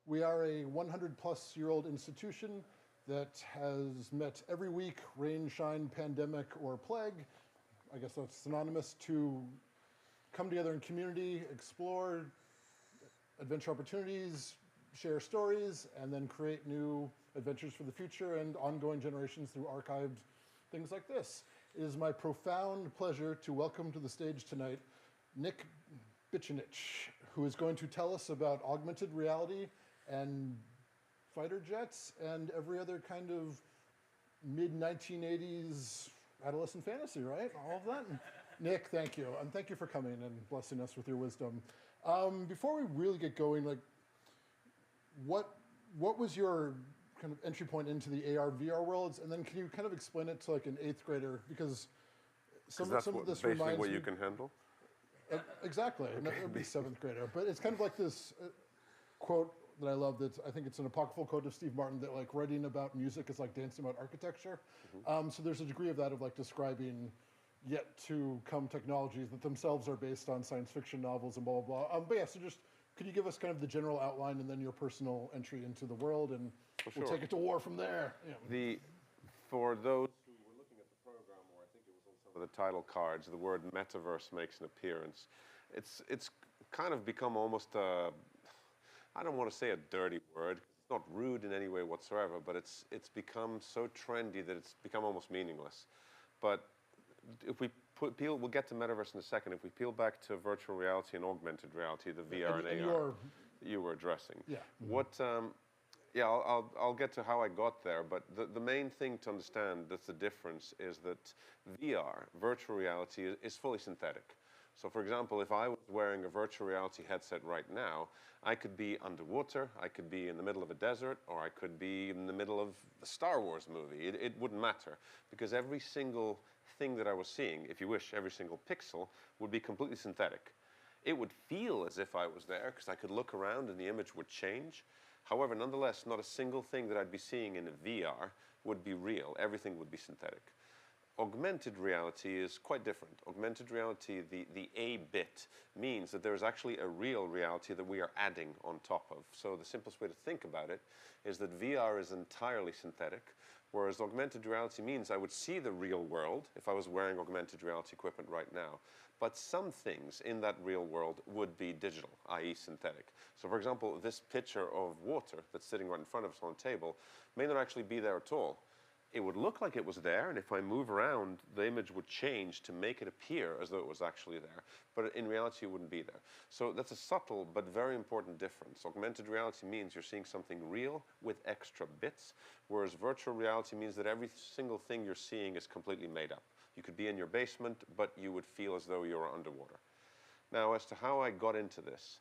We are a 100-plus-year-old institution that has met every week, rain, shine, pandemic, or plague. I guess that's synonymous to come together in community, explore adventure opportunities, share stories, and then create new adventures for the future and ongoing generations through archived things like this. It is my profound pleasure to welcome to the stage tonight Nick Bićanić, who is going to tell us about augmented reality and fighter jets and every other kind of mid-1980s adolescent fantasy, right? All of that. Nick, thank you. And thank you for coming and blessing us with your wisdom. Before we really get going, like, what was your kind of entry point into the AR VR worlds? And then can you kind of explain it to like an 8th grader? Because some of this reminds me... what you can handle? Exactly. Okay. No, it would be 7th grader. But it's kind of like this quote that I love. That I think it's an apocryphal quote of Steve Martin that like writing about music is like dancing about architecture. Mm-hmm. So there's a degree of that of like describing yet to come technologies that themselves are based on science fiction novels and blah, blah, blah. But yeah, so just could you give us kind of the general outline and then your personal entry into the world, and we'll take it to war from there. Yeah. For those who were looking at the program, or I think it was on some of the title cards, the word metaverse makes an appearance. It's kind of become almost a, I don't want to say a dirty word. It's not rude in any way whatsoever, but it's become so trendy that it's become almost meaningless. But if we we'll get to metaverse in a second. If we peel back to virtual reality and augmented reality, the VR and AR you were addressing. Yeah. What? Yeah, I'll get to how I got there. But the main thing to understand that's the difference is that VR, virtual reality, is fully synthetic. So for example, if I was wearing a virtual reality headset right now, I could be underwater, I could be in the middle of a desert, or I could be in the middle of a Star Wars movie. It wouldn't matter, because every single thing that I was seeing, if you wish, every single pixel, would be completely synthetic. It would feel as if I was there, because I could look around and the image would change. However, nonetheless, not a single thing that I'd be seeing in VR would be real. Everything would be synthetic. Augmented reality is quite different. Augmented reality, the A bit, means that there is actually a real reality that we are adding on top of. So the simplest way to think about it is that VR is entirely synthetic, whereas augmented reality means I would see the real world if I was wearing augmented reality equipment right now. But some things in that real world would be digital, i.e. synthetic. So for example, this picture of water that's sitting right in front of us on a table may not actually be there at all. It would look like it was there, and if I move around, the image would change to make it appear as though it was actually there. But in reality, it wouldn't be there. So that's a subtle but very important difference. Augmented reality means you're seeing something real with extra bits, whereas virtual reality means that every single thing you're seeing is completely made up. You could be in your basement, but you would feel as though you were underwater. Now, as to how I got into this,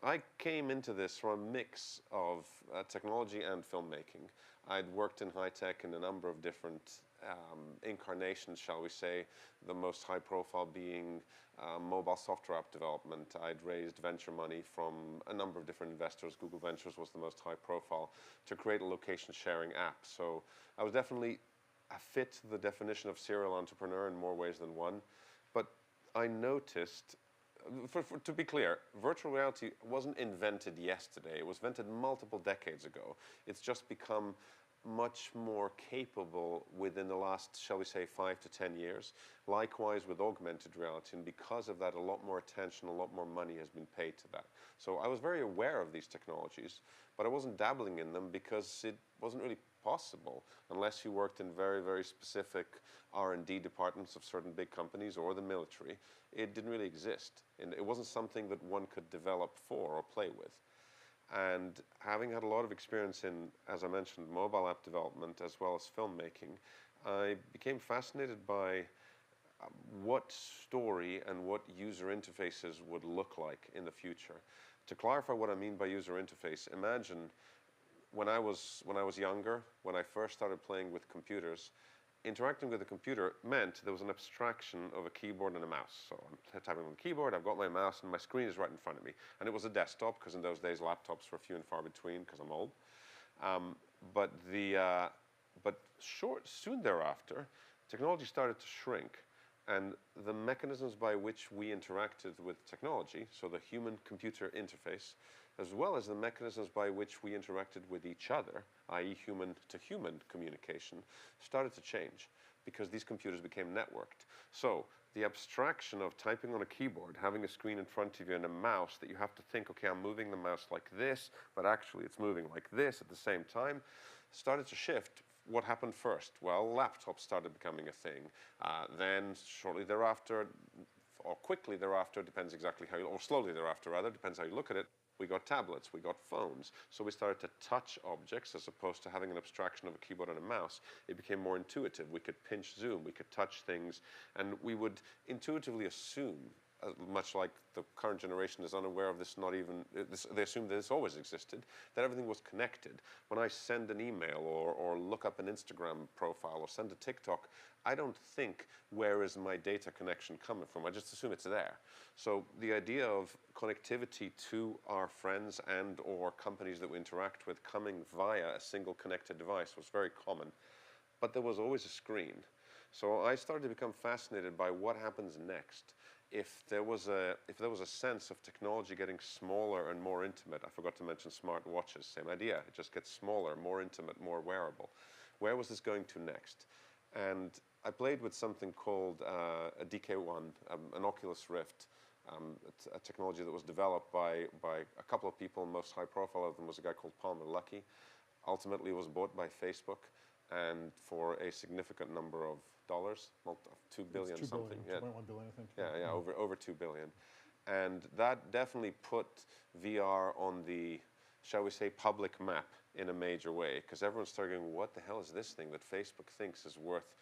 I came into this from a mix of technology and filmmaking. I'd worked in high tech in a number of different incarnations, shall we say, the most high profile being mobile software app development. I'd raised venture money from a number of different investors. Google Ventures was the most high profile, to create a location sharing app. So I was definitely fit the definition of serial entrepreneur in more ways than one. But I noticed, to be clear, virtual reality wasn't invented yesterday. It was invented multiple decades ago. It's just become much more capable within the last, shall we say, 5 to 10 years. Likewise with augmented reality, and because of that, a lot more attention, a lot more money has been paid to that. So I was very aware of these technologies, but I wasn't dabbling in them because it wasn't really possible unless you worked in very, very specific R&D departments of certain big companies or the military. It didn't really exist, and it wasn't something that one could develop for or play with. And having had a lot of experience in, as I mentioned, mobile app development as well as filmmaking, I became fascinated by what story and what user interfaces would look like in the future. To clarify what I mean by user interface, imagine when I was younger, when I first started playing with computers, interacting with a computer meant there was an abstraction of a keyboard and a mouse. So I'm typing on the keyboard, I've got my mouse, and my screen is right in front of me. And it was a desktop, because in those days laptops were few and far between, because I'm old. But soon thereafter, technology started to shrink. And the mechanisms by which we interacted with technology, so the human-computer interface, as well as the mechanisms by which we interacted with each other, i.e. human-to-human communication, started to change because these computers became networked. So the abstraction of typing on a keyboard, having a screen in front of you and a mouse that you have to think, okay, I'm moving the mouse like this, but actually it's moving like this at the same time, started to shift. What happened first? Well, laptops started becoming a thing. Then shortly thereafter, or quickly thereafter, depends exactly how you, or slowly thereafter rather, depends how you look at it, we got tablets, we got phones. So we started to touch objects as opposed to having an abstraction of a keyboard and a mouse. It became more intuitive. We could pinch zoom, we could touch things, and we would intuitively assume, much like the current generation is unaware of this, they assume that this always existed, that everything was connected. When I send an email or look up an Instagram profile or send a TikTok, I don't think, where is my data connection coming from? I just assume it's there. So the idea of connectivity to our friends and or companies that we interact with coming via a single connected device was very common, but there was always a screen. So I started to become fascinated by what happens next. If there was a sense of technology getting smaller and more intimate, I forgot to mention smart watches, same idea, it just gets smaller, more intimate, more wearable. Where was this going to next? And I played with something called a DK1, an Oculus Rift, a technology that was developed by a couple of people. Most high profile of them was a guy called Palmer Luckey. Ultimately, it was bought by Facebook, and for a significant number of dollars, $2 billion something. Yeah, 2.1 billion, I think. Yeah, over $2 billion. And that definitely put VR on the, shall we say, public map in a major way, because everyone's starting going, what the hell is this thing that Facebook thinks is worth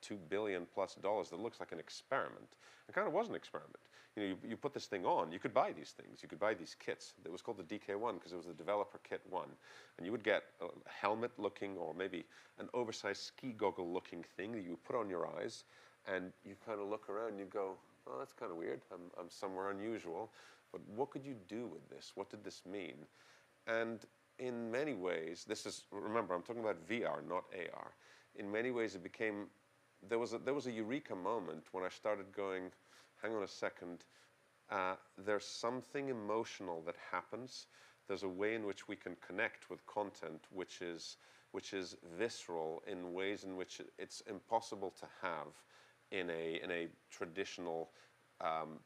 $2 billion plus that looks like an experiment? It kind of was an experiment. You know, you put this thing on, you could buy these things, you could buy these kits. It was called the DK1 because it was the developer kit 1. And you would get a helmet looking, or maybe an oversized ski goggle looking thing that you would put on your eyes, and you kind of look around and you go, oh, that's kind of weird, I'm somewhere unusual, but what could you do with this? What did this mean? And in many ways, remember, I'm talking about VR, not AR. In many ways, it became, there was a eureka moment when I started going, hang on a second, there's something emotional that happens. There's a way in which we can connect with content which is visceral in ways in which it's impossible to have in a traditional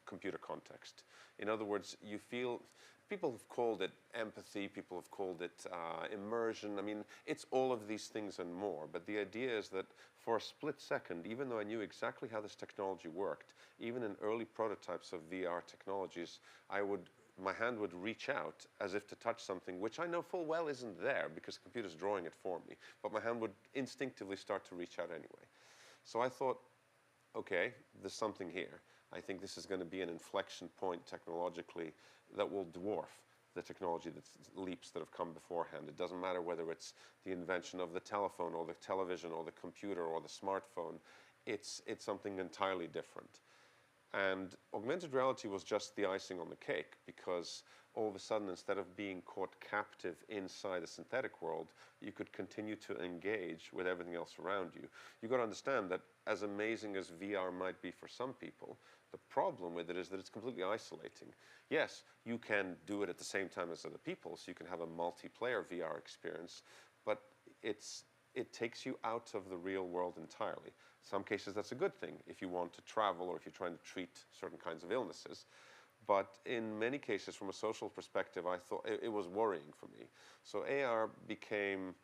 computer context. In other words, you feel, people have called it empathy, people have called it immersion. I mean, it's all of these things and more. But the idea is that for a split second, even though I knew exactly how this technology worked, even in early prototypes of VR technologies, my hand would reach out as if to touch something which I know full well isn't there because the computer's drawing it for me. But my hand would instinctively start to reach out anyway. So I thought, okay, there's something here. I think this is going to be an inflection point technologically that will dwarf the technology leaps that have come beforehand. It doesn't matter whether it's the invention of the telephone or the television or the computer or the smartphone. It's something entirely different. And augmented reality was just the icing on the cake, because all of a sudden, instead of being caught captive inside a synthetic world, you could continue to engage with everything else around you. You've got to understand that as amazing as VR might be for some people, the problem with it is that it's completely isolating. Yes, you can do it at the same time as other people, so you can have a multiplayer VR experience, but it takes you out of the real world entirely. In some cases, that's a good thing if you want to travel or if you're trying to treat certain kinds of illnesses. But in many cases, from a social perspective, I thought it was worrying for me. So AR became,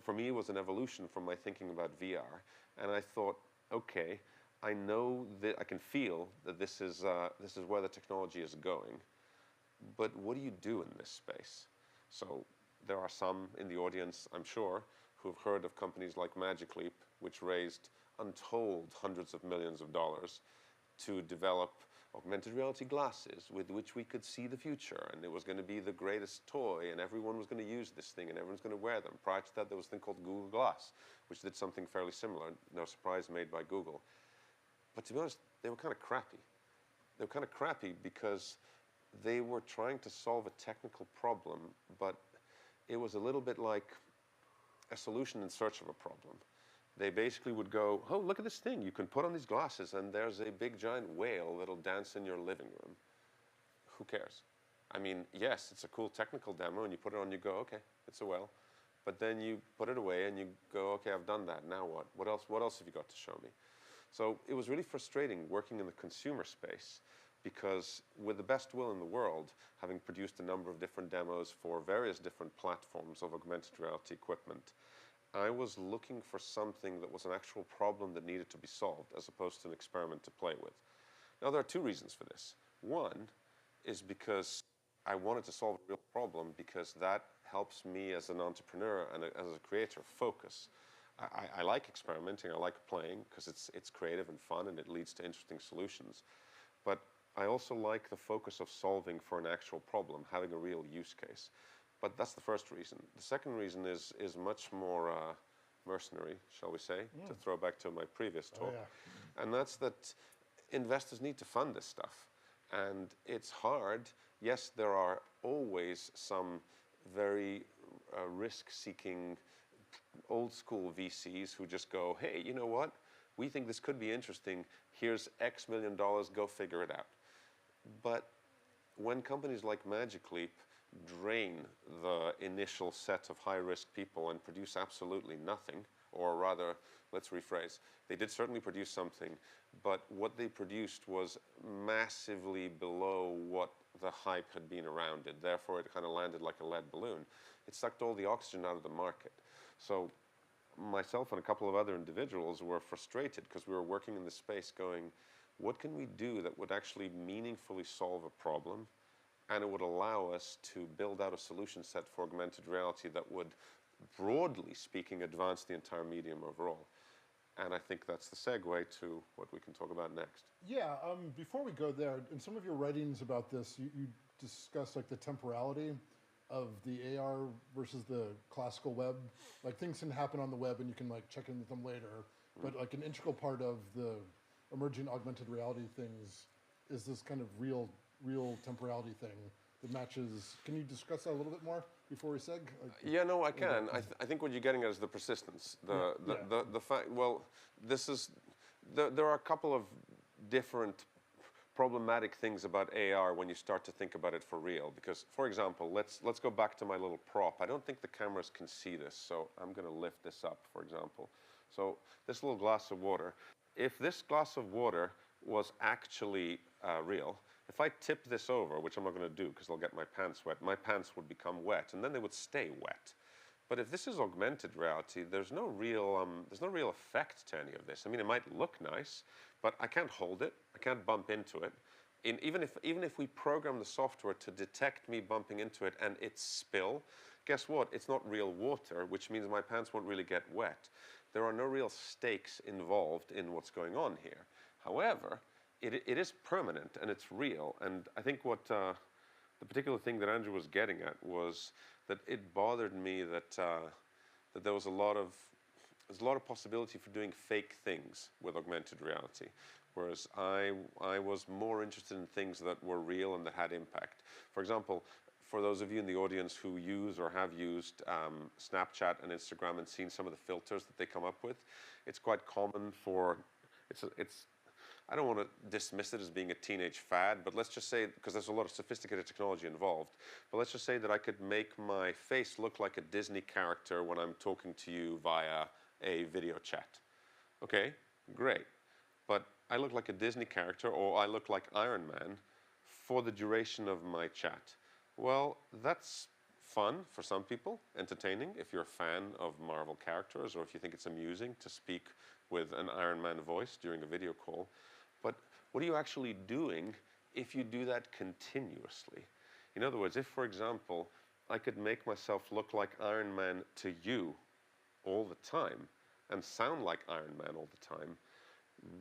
for me, it was an evolution from my thinking about VR. And I thought, okay, I know that I can feel that this is where the technology is going. But what do you do in this space? So there are some in the audience, I'm sure, who've heard of companies like Magic Leap, which raised untold hundreds of millions of dollars to develop augmented reality glasses with which we could see the future, and it was going to be the greatest toy, and everyone was going to use this thing, and everyone's going to wear them. Prior to that, there was a thing called Google Glass, which did something fairly similar, no surprise, made by Google. But to be honest, they were kind of crappy. They were kind of crappy because they were trying to solve a technical problem, but it was a little bit like a solution in search of a problem. they basically would go, oh, look at this thing. You can put on these glasses and there's a big giant whale that'll dance in your living room. Who cares? I mean, yes, it's a cool technical demo and you put it on, you go, okay, it's a whale. But then you put it away and you go, okay, I've done that, now what? What else have you got to show me? So it was really frustrating working in the consumer space because with the best will in the world, having produced a number of different demos for various different platforms of augmented reality equipment, I was looking for something that was an actual problem that needed to be solved as opposed to an experiment to play with. Now, there are two reasons for this. One is because I wanted to solve a real problem because that helps me as an entrepreneur and as a creator focus. I like experimenting, I like playing because it's creative and fun and it leads to interesting solutions. But I also like the focus of solving for an actual problem, having a real use case. But that's the first reason. The second reason is much more mercenary, shall we say, to throw back to my previous talk. Oh, yeah. And that's that investors need to fund this stuff. And it's hard. Yes, there are always some very risk-seeking old school VCs who just go, hey, you know what? We think this could be interesting. Here's X million dollars, go figure it out. But when companies like Magic Leap drain the initial set of high-risk people and produce absolutely nothing, or rather, let's rephrase, they did certainly produce something, but what they produced was massively below what the hype had been around it. Therefore, it kind of landed like a lead balloon. It sucked all the oxygen out of the market. So myself and a couple of other individuals were frustrated because we were working in this space going, what can we do that would actually meaningfully solve a problem and it would allow us to build out a solution set for augmented reality that would, broadly speaking, advance the entire medium overall. And I think that's the segue to what we can talk about next. Yeah, before we go there, in some of your writings about this, you discuss like the temporality of the AR versus the classical web. Like things can happen on the web and you can like check in with them later, but like an integral part of the emerging augmented reality things is this kind of real temporality thing that matches. Can you discuss that a little bit more before we seg? Yeah, no, I can. I think what you're getting at is the persistence. The fact, well, there are a couple of different problematic things about AR when you start to think about it for real. Because, for example, let's go back to my little prop. I don't think the cameras can see this, so I'm going to lift this up, for example. So this little glass of water, if this glass of water was actually real, if I tip this over, which I'm not going to do because I'll get my pants wet, my pants would become wet, and then they would stay wet. But if this is augmented reality, there's no real effect to any of this. I mean, it might look nice, but I can't hold it. I can't bump into it. Even if we program the software to detect me bumping into it and it spill, guess what? It's not real water, which means my pants won't really get wet. There are no real stakes involved in what's going on here. However, it is permanent and it's real. And I think what the particular thing that Andrew was getting at was that it bothered me that that there was a lot of possibility for doing fake things with augmented reality, whereas I was more interested in things that were real and that had impact. For example, for those of you in the audience who use or have used Snapchat and Instagram and seen some of the filters that they come up with, it's quite common for I don't want to dismiss it as being a teenage fad, but let's just say, because there's a lot of sophisticated technology involved, but let's just say that I could make my face look like a Disney character when I'm talking to you via a video chat. Okay, great. But I look like a Disney character or I look like Iron Man for the duration of my chat. Well, that's fun for some people, entertaining if you're a fan of Marvel characters or if you think it's amusing to speak with an Iron Man voice during a video call. But what are you actually doing if you do that continuously? In other words, if, for example, I could make myself look like Iron Man to you all the time and sound like Iron Man all the time,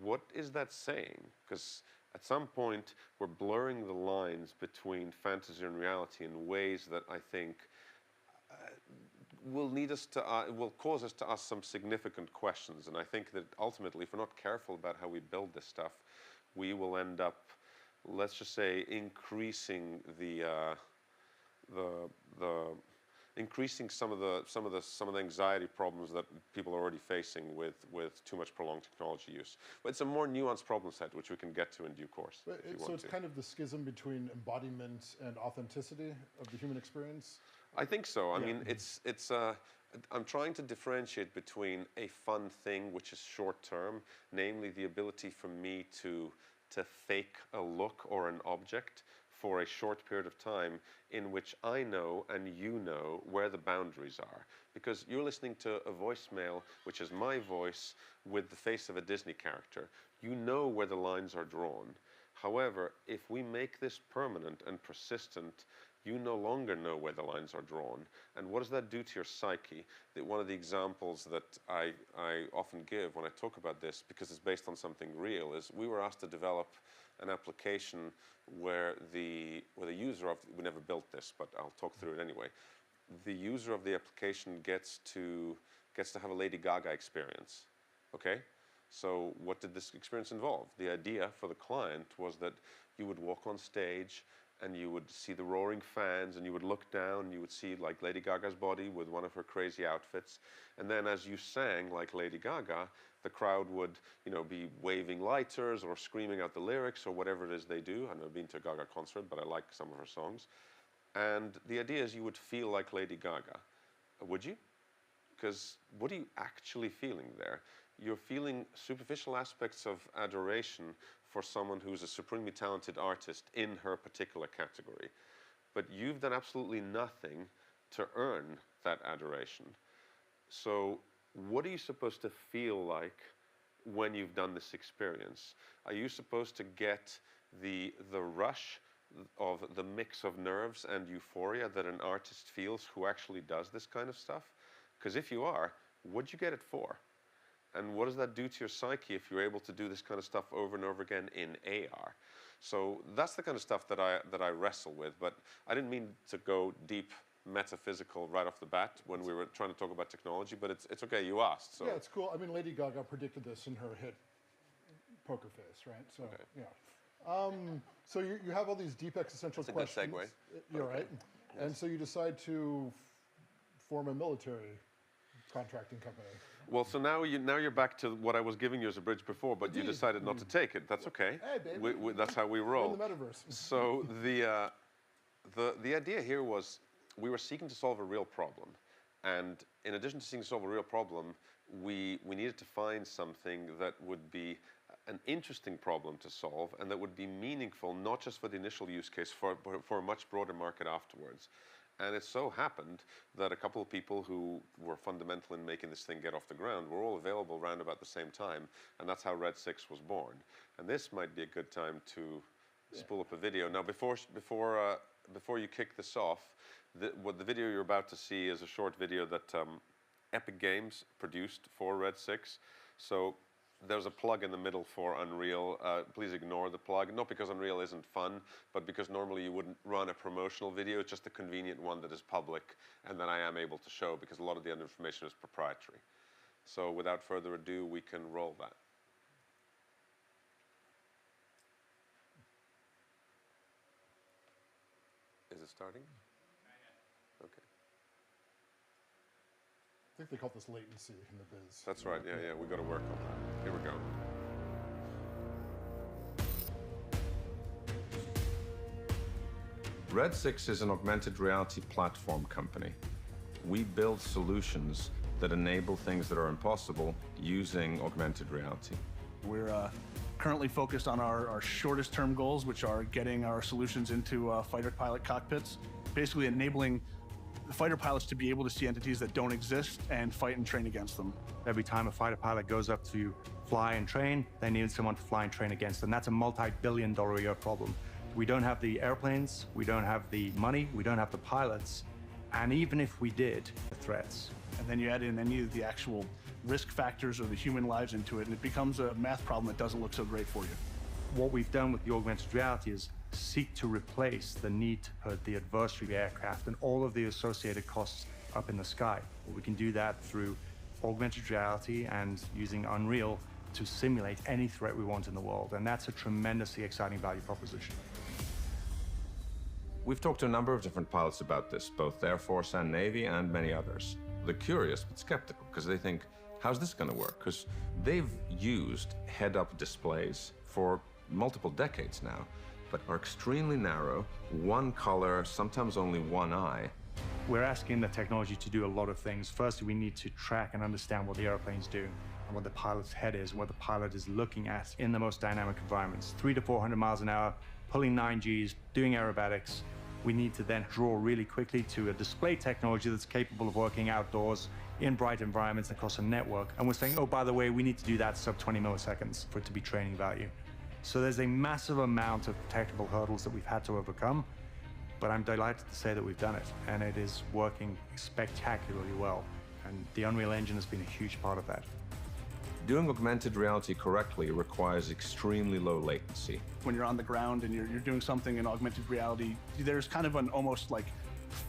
what is that saying? Because at some point, we're blurring the lines between fantasy and reality in ways that I think will cause us to ask some significant questions. And I think that ultimately, if we're not careful about how we build this stuff, we will end up, let's just say, increasing the increasing some of the anxiety problems that people are already facing with too much prolonged technology use. But it's a more nuanced problem set, which we can get to in due course. So it's kind of the schism between embodiment and authenticity of the human experience? I think so. I mean, I'm trying to differentiate between a fun thing, which is short term, namely the ability for me to fake a look or an object for a short period of time in which I know and you know where the boundaries are. Because you're listening to a voicemail, which is my voice with the face of a Disney character. You know where the lines are drawn. However, if we make this permanent and persistent, you no longer know where the lines are drawn. And what does that do to your psyche? One of the examples that I often give when I talk about this, because it's based on something real, is we were asked to develop an application where the user of, we never built this, but I'll talk through it anyway. The user of the application gets to have a Lady Gaga experience, okay? So what did this experience involve? The idea for the client was that you would walk on stage and you would see the roaring fans, and you would look down, and you would see like Lady Gaga's body with one of her crazy outfits. And then as you sang like Lady Gaga, the crowd would, be waving lighters or screaming out the lyrics or whatever it is they do. I've never been to a Gaga concert, but I like some of her songs. And the idea is you would feel like Lady Gaga. Would you? Because what are you actually feeling there? You're feeling superficial aspects of adoration for someone who's a supremely talented artist in her particular category. But you've done absolutely nothing to earn that adoration. So what are you supposed to feel like when you've done this experience? Are you supposed to get the rush of the mix of nerves and euphoria that an artist feels who actually does this kind of stuff? Because if you are, what'd you get it for? And what does that do to your psyche if you're able to do this kind of stuff over and over again in AR? So that's the kind of stuff that I wrestle with. But I didn't mean to go deep metaphysical right off the bat when we were trying to talk about technology, but it's okay, you asked. So. Yeah, it's cool. I mean, Lady Gaga predicted this in her hit Poker Face, right? So, okay. Yeah. So you have all these deep existential questions. That's a good segue. You're right. Yes. And so you decide to form a military contracting company. Well, so now you're back to what I was giving you as a bridge before, but you decided not to take it. That's okay. Hey, baby. That's how we roll. We're in the metaverse. So the idea here was we were seeking to solve a real problem. And in addition to seeking to solve a real problem, we needed to find something that would be an interesting problem to solve and that would be meaningful, not just for the initial use case, but for a much broader market afterwards. And it so happened that a couple of people who were fundamental in making this thing get off the ground were all available around about the same time, and that's how Red 6 was born. And this might be a good time to spool up a video. Now, before you kick this off, the video you're about to see is a short video that Epic Games produced for Red 6. So there's a plug in the middle for Unreal. Please ignore the plug, not because Unreal isn't fun, but because normally you wouldn't run a promotional video. It's just a convenient one that is public and that I am able to show because a lot of the other information is proprietary. So without further ado, we can roll that. Is it starting? Okay. I think they call this latency in the biz. That's right, yeah, we got to work on that. Here we go. Red 6 is an augmented reality platform company. We build solutions that enable things that are impossible using augmented reality. We're currently focused on our shortest term goals, which are getting our solutions into fighter pilot cockpits, basically enabling the fighter pilots to be able to see entities that don't exist and fight and train against them. Every time a fighter pilot goes up to fly and train, they need someone to fly and train against, and that's a multi-billion-dollar a year problem. We don't have the airplanes, we don't have the money, we don't have the pilots, and even if we did, the threats. And then you add in any of the actual risk factors or the human lives into it, and it becomes a math problem that doesn't look so great for you. What we've done with the augmented reality is seek to replace the need to put the adversary aircraft and all of the associated costs up in the sky. We can do that through augmented reality and using Unreal to simulate any threat we want in the world, and that's a tremendously exciting value proposition. We've talked to a number of different pilots about this, both Air Force and Navy and many others. They're curious but skeptical because they think, how's this going to work? Because they've used head-up displays for multiple decades now, but are extremely narrow, one color, sometimes only one eye. We're asking the technology to do a lot of things. Firstly, we need to track and understand what the airplane's doing, and what the pilot's head is, what the pilot is looking at in the most dynamic environments. 300 to 400 miles an hour, pulling 9Gs, doing aerobatics. We need to then draw really quickly to a display technology that's capable of working outdoors in bright environments across a network. And we're saying, oh, by the way, we need to do that sub 20 milliseconds for it to be training value. So there's a massive amount of technical hurdles that we've had to overcome, but I'm delighted to say that we've done it, and it is working spectacularly well. And the Unreal Engine has been a huge part of that. Doing augmented reality correctly requires extremely low latency. When you're on the ground and you're doing something in augmented reality, there's kind of an almost like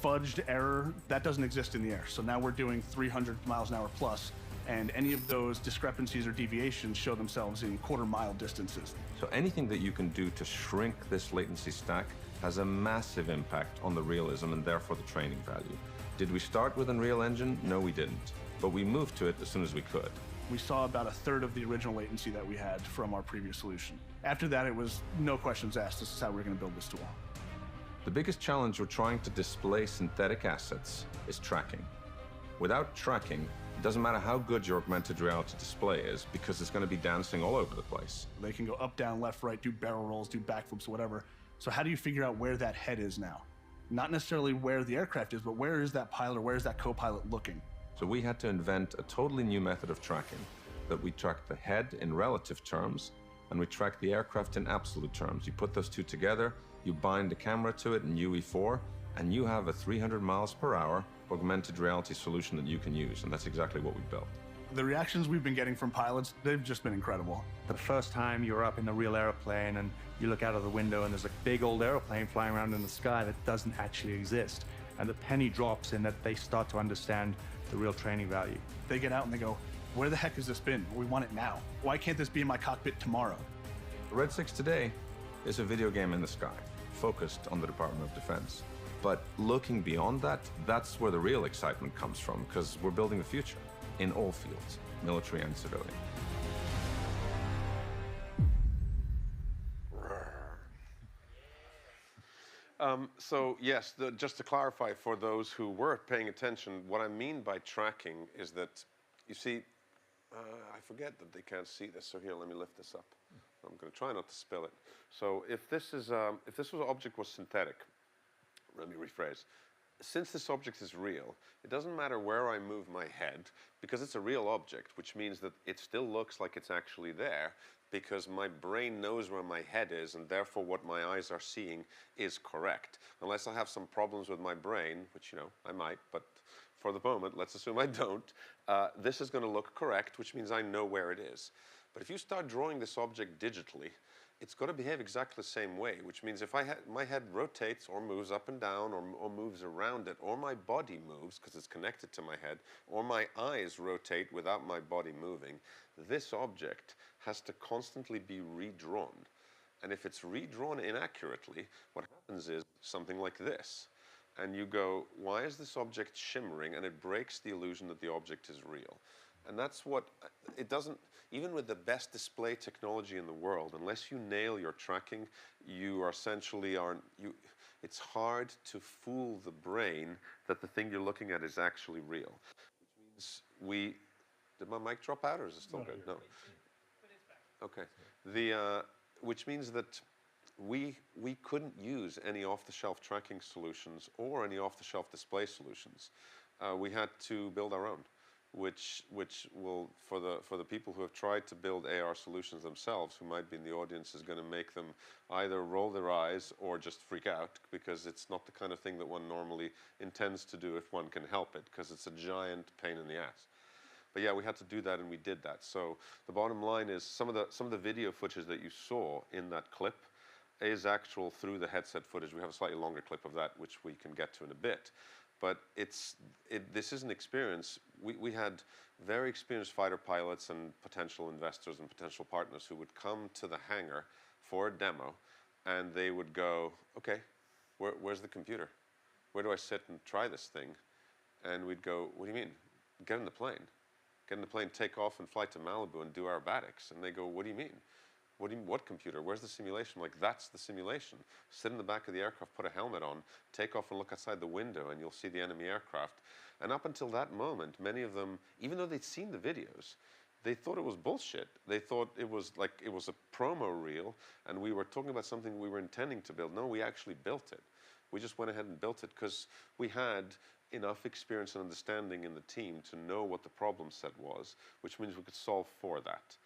fudged error that doesn't exist in the air. So now we're doing 300 miles an hour plus, and any of those discrepancies or deviations show themselves in quarter-mile distances. So anything that you can do to shrink this latency stack has a massive impact on the realism and therefore the training value. Did we start with Unreal Engine? No, we didn't. But we moved to it as soon as we could. We saw about a third of the original latency that we had from our previous solution. After that, it was no questions asked. This is how we're going to build this tool. The biggest challenge we're trying to display synthetic assets is tracking. Without tracking, it doesn't matter how good your augmented reality display is, because it's going to be dancing all over the place. They can go up, down, left, right, do barrel rolls, do backflips, whatever. So how do you figure out where that head is now? Not necessarily where the aircraft is, but where is that pilot or where is that co-pilot looking? So we had to invent a totally new method of tracking, that we track the head in relative terms, and we track the aircraft in absolute terms. You put those two together, you bind the camera to it in UE4, and you have a 300 miles per hour augmented reality solution that you can use, and that's exactly what we built. The reactions we've been getting from pilots, they've just been incredible. The first time you're up in a real airplane and you look out of the window and there's a big old airplane flying around in the sky that doesn't actually exist, and the penny drops in that they start to understand the real training value. They get out and they go, where the heck has this been? We want it now. Why can't this be in my cockpit tomorrow? The Red 6 today is a video game in the sky, focused on the Department of Defense. But looking beyond that, that's where the real excitement comes from, because we're building the future in all fields, military and civilian. So yes, just to clarify for those who were paying attention, what I mean by tracking is that, you see, I forget that they can't see this, so here, let me lift this up. I'm going to try not to spill it. So if this object was synthetic, let me rephrase. Since this object is real, it doesn't matter where I move my head, because it's a real object, which means that it still looks like it's actually there, because my brain knows where my head is, and therefore what my eyes are seeing is correct. Unless I have some problems with my brain, which, you know, I might, but for the moment, let's assume I don't, this is going to look correct, which means I know where it is. But if you start drawing this object digitally, it's got to behave exactly the same way, which means if my head rotates or moves up and down or moves around it, or my body moves because it's connected to my head, or my eyes rotate without my body moving, this object has to constantly be redrawn. And if it's redrawn inaccurately, what happens is something like this. And you go, why is this object shimmering? And it breaks the illusion that the object is real. And that's what, it doesn't, even with the best display technology in the world, unless you nail your tracking, you are essentially it's hard to fool the brain that the thing you're looking at is actually real. Which means did my mic drop out or is it still good? No. Okay. Which means that we couldn't use any off-the-shelf tracking solutions or any off-the-shelf display solutions. We had to build our own, which will, for the people who have tried to build AR solutions themselves, who might be in the audience, is going to make them either roll their eyes or just freak out, because it's not the kind of thing that one normally intends to do if one can help it, because it's a giant pain in the ass. But yeah, we had to do that, and we did that. So the bottom line is some of the video footage that you saw in that clip is actual through the headset footage. We have a slightly longer clip of that, which we can get to in a bit. But this is an experience. We had very experienced fighter pilots and potential investors and potential partners who would come to the hangar for a demo, and they would go, okay, where's the computer? Where do I sit and try this thing? And we'd go, what do you mean? Get in the plane. Get in the plane, take off and fly to Malibu and do aerobatics. And they go, what do you mean? What computer? Where's the simulation? Like, that's the simulation. Sit in the back of the aircraft, put a helmet on, take off and look outside the window, and you'll see the enemy aircraft. And up until that moment, many of them, even though they'd seen the videos, they thought it was bullshit. They thought it was like, it was a promo reel, and we were talking about something we were intending to build. No, we actually built it. We just went ahead and built it because we had enough experience and understanding in the team to know what the problem set was, which means we could solve for that.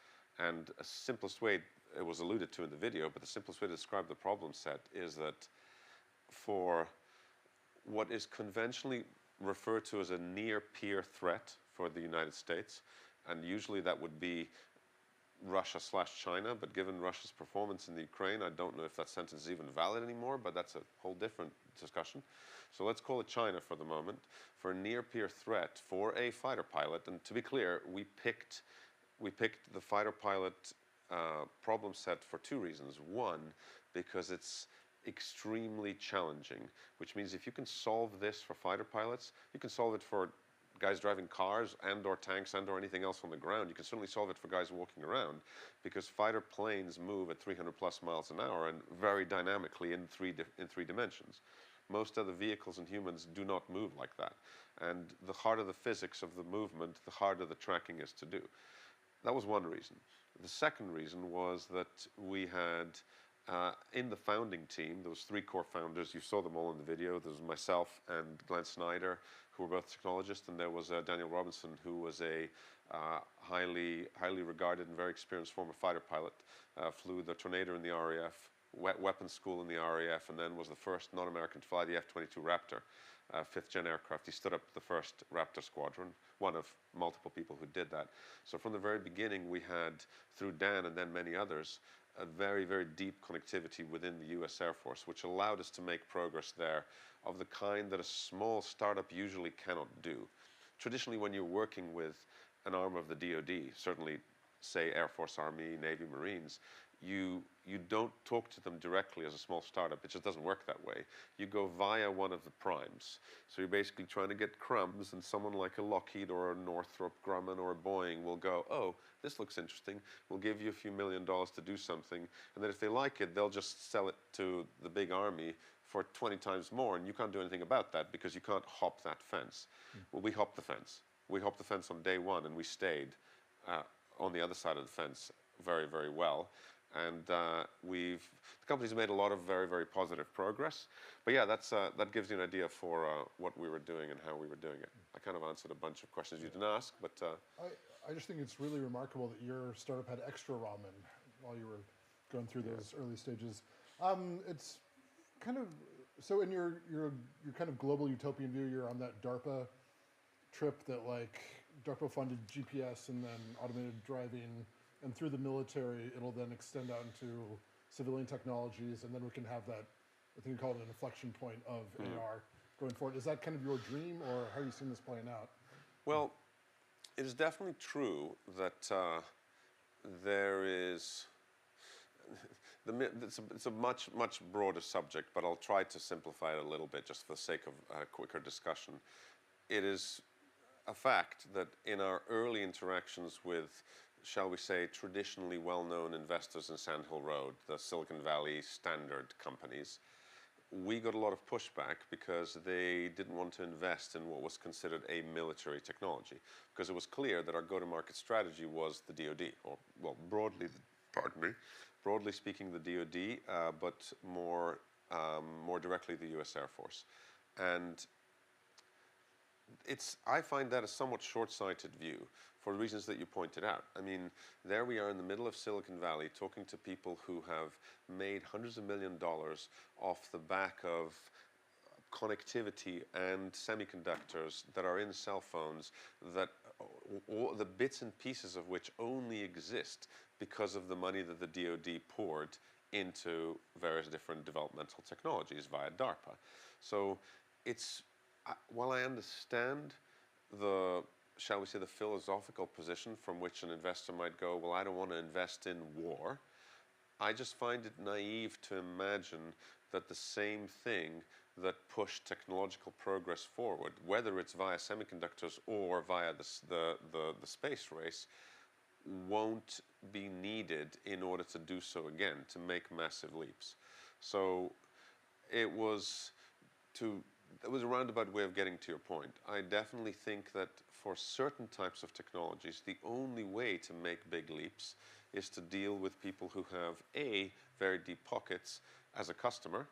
And a simplest way, it was alluded to in the video, but the simplest way to describe the problem set is that for what is conventionally referred to as a near-peer threat for the United States, and usually that would be Russia/China, but given Russia's performance in the Ukraine, I don't know if that sentence is even valid anymore, but that's a whole different discussion. So let's call it China for the moment. For a near-peer threat for a fighter pilot, and to be clear, we picked the fighter pilot problem set for two reasons. One, because it's extremely challenging, which means if you can solve this for fighter pilots, you can solve it for guys driving cars and or tanks and or anything else on the ground. You can certainly solve it for guys walking around, because fighter planes move at 300 plus miles an hour and very dynamically in three dimensions. Most other vehicles and humans do not move like that. And the harder the physics of the movement, the harder the tracking is to do. That was one reason. The second reason was that we had, in the founding team, there was 3 core founders. You saw them all in the video. There was myself and Glenn Snyder, who were both technologists, and there was Daniel Robinson, who was a highly regarded and very experienced former fighter pilot, flew the Tornado in the RAF, weapons school in the RAF, and then was the first non-American to fly the F-22 Raptor, 5th-gen aircraft. He stood up the first Raptor squadron, one of multiple people who did that. So from the very beginning, we had, through Dan and then many others, a very, very deep connectivity within the US Air Force, which allowed us to make progress there of the kind that a small startup usually cannot do. Traditionally, when you're working with an arm of the DoD, certainly, say, Air Force, Army, Navy, Marines, you don't talk to them directly as a small startup. It just doesn't work that way. You go via one of the primes. So you're basically trying to get crumbs, and someone like a Lockheed or a Northrop Grumman or a Boeing will go, oh, this looks interesting. We'll give you a few $1 million to do something. And then if they like it, they'll just sell it to the big army for 20 times more, and you can't do anything about that because you can't hop that fence. Well, we hopped the fence. We hopped the fence on day one, and we stayed on the other side of the fence very, very well. And the company's made a lot of very, very positive progress. But yeah, that gives you an idea for what we were doing and how we were doing it. I kind of answered a bunch of questions you didn't ask, but... I just think it's really remarkable that your startup had extra ramen while you were going through those early stages. It's kind of, so in your kind of global utopian view, you're on that DARPA trip that like DARPA funded GPS and then automated driving, and through the military, it'll then extend out into civilian technologies, and then we can have that, I think you call it an inflection point of AR going forward. Is that kind of your dream, or how are you seeing this playing out? Well, it is definitely true that there is, it's a much, much broader subject, but I'll try to simplify it a little bit just for the sake of a quicker discussion. It is a fact that in our early interactions with, shall we say, traditionally well-known investors in Sand Hill Road, the Silicon Valley standard companies, we got a lot of pushback because they didn't want to invest in what was considered a military technology, because it was clear that our go-to-market strategy was the DoD, or, well, broadly speaking, the DoD, but more directly the US Air Force. And I find that a somewhat short-sighted view for reasons that you pointed out. I mean, there we are in the middle of Silicon Valley talking to people who have made hundreds of $millions off the back of connectivity and semiconductors that are in cell phones, that all the bits and pieces of which only exist because of the money that the DoD poured into various different developmental technologies via DARPA. So while I understand the, shall we say, the philosophical position from which an investor might go, well, I don't want to invest in war, I just find it naive to imagine that the same thing that pushed technological progress forward, whether it's via semiconductors or via the space race, won't be needed in order to do so again, to make massive leaps. So it was a roundabout way of getting to your point. I definitely think that for certain types of technologies, the only way to make big leaps is to deal with people who have A, very deep pockets as a customer,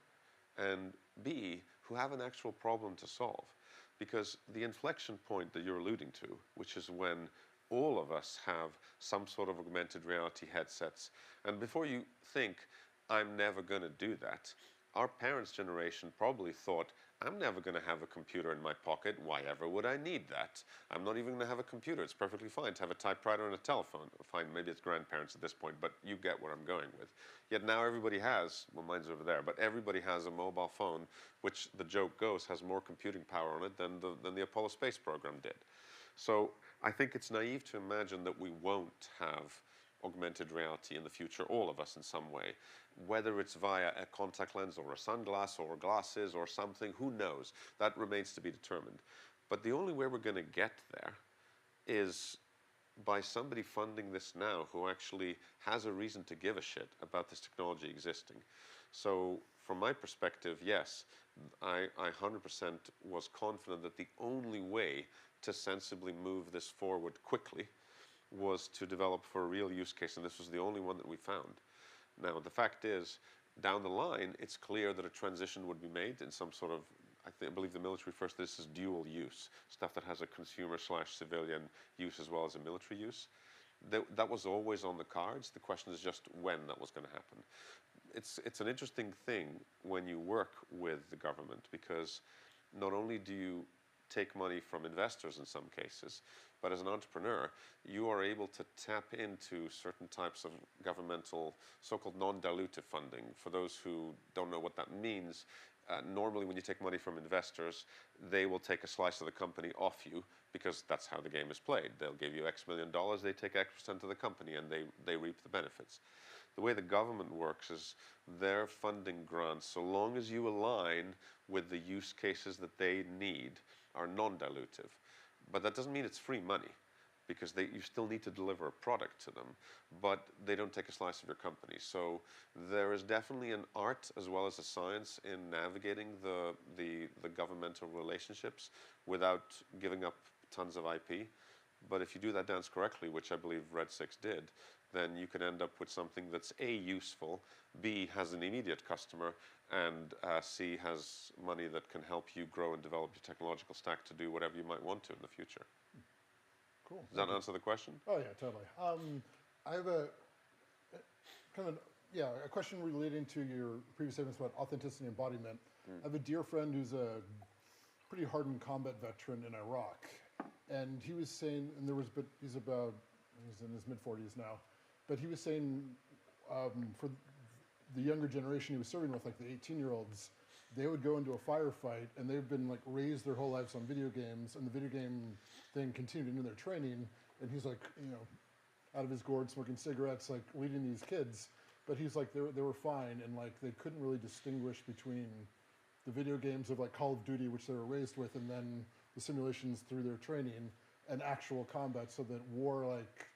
and B, who have an actual problem to solve. Because the inflection point that you're alluding to, which is when all of us have some sort of augmented reality headsets, and before you think, I'm never going to do that, our parents' generation probably thought, I'm never going to have a computer in my pocket. Why ever would I need that? I'm not even going to have a computer. It's perfectly fine to have a typewriter and a telephone. Fine, maybe it's grandparents at this point, but you get where I'm going with. Yet now everybody has, well, mine's over there, but everybody has a mobile phone, which the joke goes has more computing power on it than the Apollo space program did. So I think it's naive to imagine that we won't have augmented reality in the future, all of us in some way. Whether it's via a contact lens or a sunglass or glasses or something, who knows? That remains to be determined. But the only way we're going to get there is by somebody funding this now who actually has a reason to give a shit about this technology existing. So from my perspective, yes, I 100% was confident that the only way to sensibly move this forward quickly was to develop for a real use case, and this was the only one that we found. Now, the fact is, down the line, it's clear that a transition would be made in some sort of, I believe the military refers to this as dual use, stuff that has a consumer/civilian use as well as a military use. That was always on the cards. The question is just when that was going to happen. It's an interesting thing when you work with the government, because not only do you take money from investors in some cases, but as an entrepreneur, you are able to tap into certain types of governmental so-called non-dilutive funding. For those who don't know what that means, normally when you take money from investors, they will take a slice of the company off you because that's how the game is played. They'll give you X million dollars, they take X% of the company, and they reap the benefits. The way the government works is their funding grants, so long as you align with the use cases that they need, are non-dilutive. But that doesn't mean it's free money, because you still need to deliver a product to them, but they don't take a slice of your company. So there is definitely an art as well as a science in navigating the governmental relationships without giving up tons of IP. But if you do that dance correctly, which I believe Red 6 did, then you can end up with something that's A, useful, B, has an immediate customer, and C, has money that can help you grow and develop your technological stack to do whatever you might want to in the future. Cool. Does that answer the question? Oh yeah, totally. I have a a question relating to your previous statements about authenticity and embodiment. I have a dear friend who's a pretty hardened combat veteran in Iraq, and he was saying, and he's in his mid-40s now, but he was saying for the younger generation he was serving with, like the 18-year-olds, they would go into a firefight and they've been like raised their whole lives on video games, and the video game thing continued into their training, and he's like, out of his gourd smoking cigarettes, like leading these kids, but he's like, they were fine, and like they couldn't really distinguish between the video games of like Call of Duty, which they were raised with, and then the simulations through their training, and actual combat, so that war like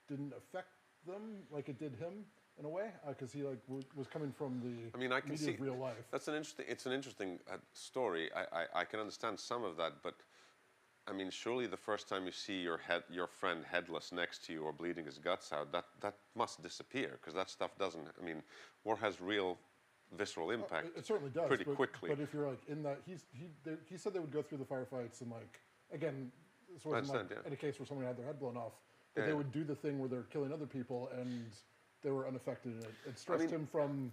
didn't affect them like it did him in a way, because he like was coming from the I can media see of real life. It's an interesting story. I can understand some of that, but I mean, surely the first time you see your friend headless next to you or bleeding his guts out, that must disappear, because that stuff doesn't. I mean, war has real visceral impact. It certainly does, pretty quickly. But if you're like in that, he said they would go through the firefights, and like again, this wasn't like in a case where someone had their head blown off, but they would do the thing where they're killing other people and they were unaffected. It stressed him from,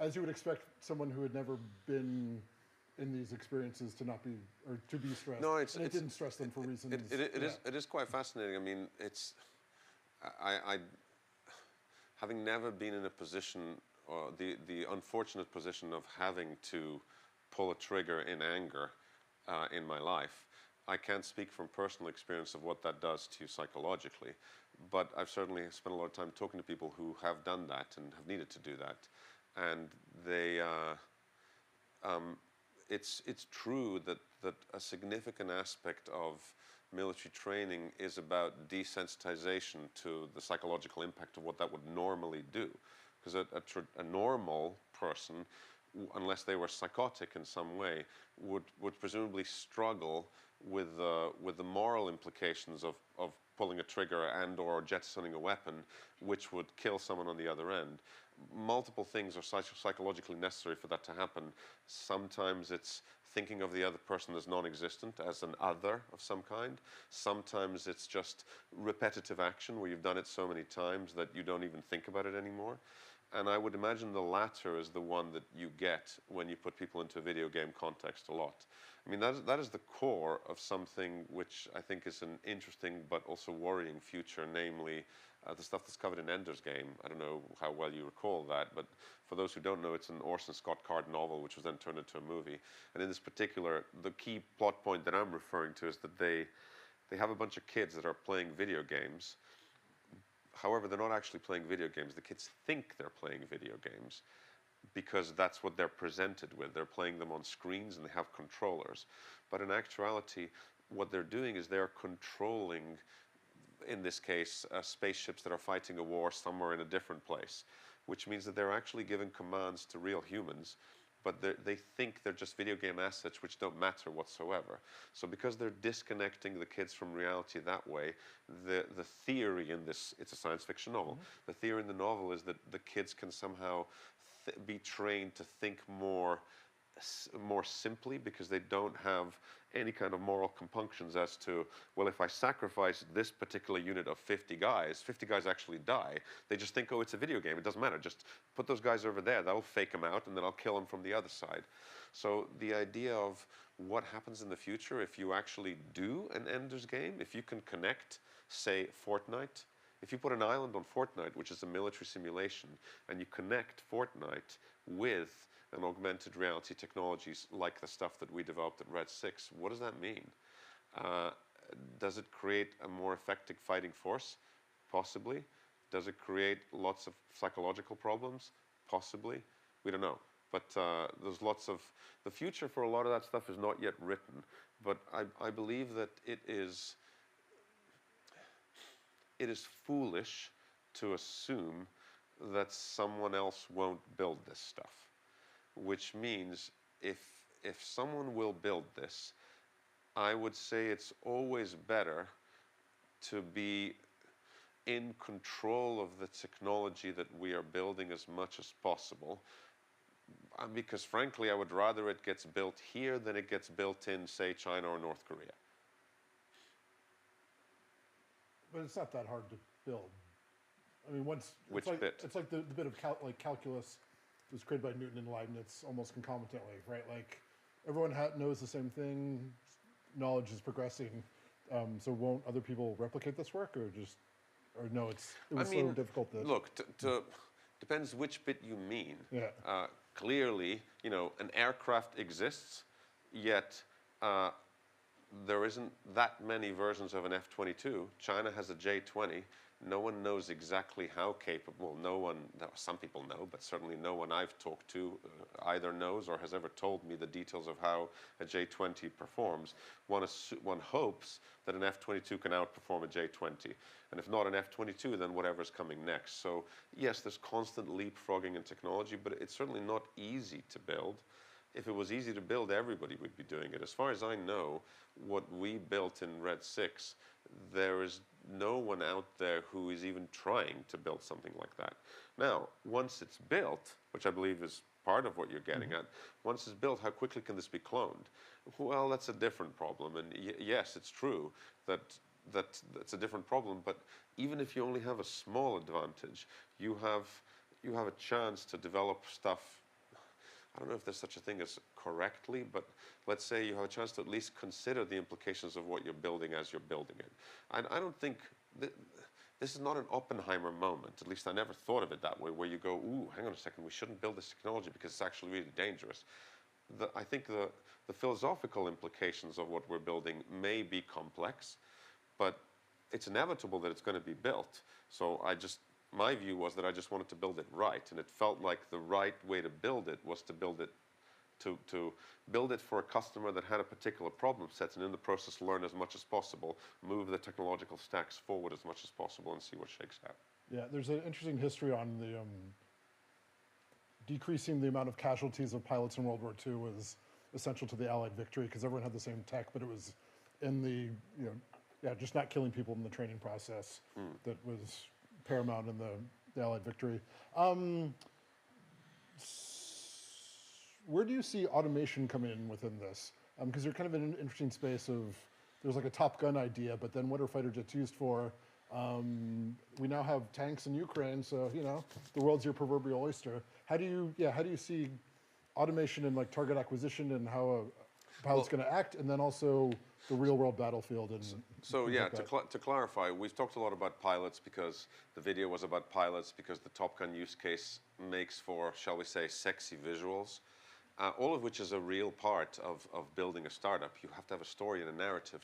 as you would expect, someone who had never been in these experiences to not be, or to be stressed. No, it didn't stress them for reasons. It is quite fascinating. I mean, I having never been in a position, or the unfortunate position of having to pull a trigger in anger in my life, I can't speak from personal experience of what that does to you psychologically, but I've certainly spent a lot of time talking to people who have done that and have needed to do that, and it's true that a significant aspect of military training is about desensitization to the psychological impact of what that would normally do. Because a normal person, unless they were psychotic in some way, would presumably struggle with the moral implications of pulling a trigger and or jettisoning a weapon, which would kill someone on the other end. Multiple things are psychologically necessary for that to happen. Sometimes it's thinking of the other person as non-existent, as an other of some kind. Sometimes it's just repetitive action where you've done it so many times that you don't even think about it anymore. And I would imagine the latter is the one that you get when you put people into a video game context a lot. I mean, that is the core of something which I think is an interesting but also worrying future, namely the stuff that's covered in Ender's Game. I don't know how well you recall that, but for those who don't know, it's an Orson Scott Card novel which was then turned into a movie. And in this particular, the key plot point that I'm referring to is that they have a bunch of kids that are playing video games. However, they're not actually playing video games. The kids think they're playing video games because that's what they're presented with. They're playing them on screens and they have controllers. But in actuality, what they're doing is they're controlling, in this case, spaceships that are fighting a war somewhere in a different place, which means that they're actually giving commands to real humans, but they think they're just video game assets which don't matter whatsoever. So because they're disconnecting the kids from reality that way, the theory in this, it's a science fiction novel, the theory in the novel is that the kids can somehow be trained to think more simply because they don't have any kind of moral compunctions as to, well, if I sacrifice this particular unit of 50 guys actually die. They just think, oh, it's a video game, it doesn't matter. Just put those guys over there, that'll fake them out, and then I'll kill them from the other side. So the idea of what happens in the future if you actually do an Ender's Game, if you can connect, say, Fortnite, if you put an island on Fortnite, which is a military simulation, and you connect Fortnite with an augmented reality technologies like the stuff that we developed at Red 6, what does that mean? Does it create a more effective fighting force? Possibly. Does it create lots of psychological problems? Possibly. We don't know. But there's lots of, the future for a lot of that stuff is not yet written, but I believe that it is foolish to assume that someone else won't build this stuff. Which means if someone will build this, I would say it's always better to be in control of the technology that we are building as much as possible. Because frankly, I would rather it gets built here than it gets built in, say, China or North Korea. But it's not that hard to build. I mean, once Which it's like, bit? It's like the bit of calculus was created by Newton and Leibniz almost concomitantly, right? Like everyone knows the same thing. Knowledge is progressing. So won't other people replicate this work, or no? It was so difficult to look. Depends which bit you mean. Yeah. Clearly, an aircraft exists, yet there isn't that many versions of an F-22. China has a J-20. No one knows exactly how capable, some people know, but certainly no one I've talked to either knows or has ever told me the details of how a J-20 performs. One hopes that an F-22 can outperform a J-20. And if not an F-22, then whatever's coming next. So yes, there's constant leapfrogging in technology, but it's certainly not easy to build. If it was easy to build, everybody would be doing it. As far as I know, what we built in Red 6, there is no one out there who is even trying to build something like that. Now, once it's built, which I believe is part of what you're getting at, once it's built, how quickly can this be cloned? Well, that's a different problem. And yes, it's true that that's a different problem. But even if you only have a small advantage, you have a chance to develop stuff. I don't know if there's such a thing as correctly, but let's say you have a chance to at least consider the implications of what you're building as you're building it. I don't think this is not an Oppenheimer moment. At least I never thought of it that way, where you go, ooh, hang on a second, we shouldn't build this technology because it's actually really dangerous. I think the philosophical implications of what we're building may be complex, but it's inevitable that it's going to be built. So my view was that I just wanted to build it right, and it felt like the right way to build it was to build it to build it for a customer that had a particular problem set, and in the process learn as much as possible, move the technological stacks forward as much as possible, and see what shakes out. Yeah, there's an interesting history on the decreasing the amount of casualties of pilots in World War II was essential to the Allied victory because everyone had the same tech, but it was in the, just not killing people in the training process that was paramount in the Allied victory. Where do you see automation coming in within this? Because you're kind of in an interesting space of, there's like a Top Gun idea, but then what are fighter jets used for? We now have tanks in Ukraine, so the world's your proverbial oyster. How do you see automation in like target acquisition and how a pilot's going to act, and then also the real world battlefield? And so yeah, to clarify, we've talked a lot about pilots because the video was about pilots, because the Top Gun use case makes for, shall we say, sexy visuals. All of which is a real part of building a startup. You have to have a story and a narrative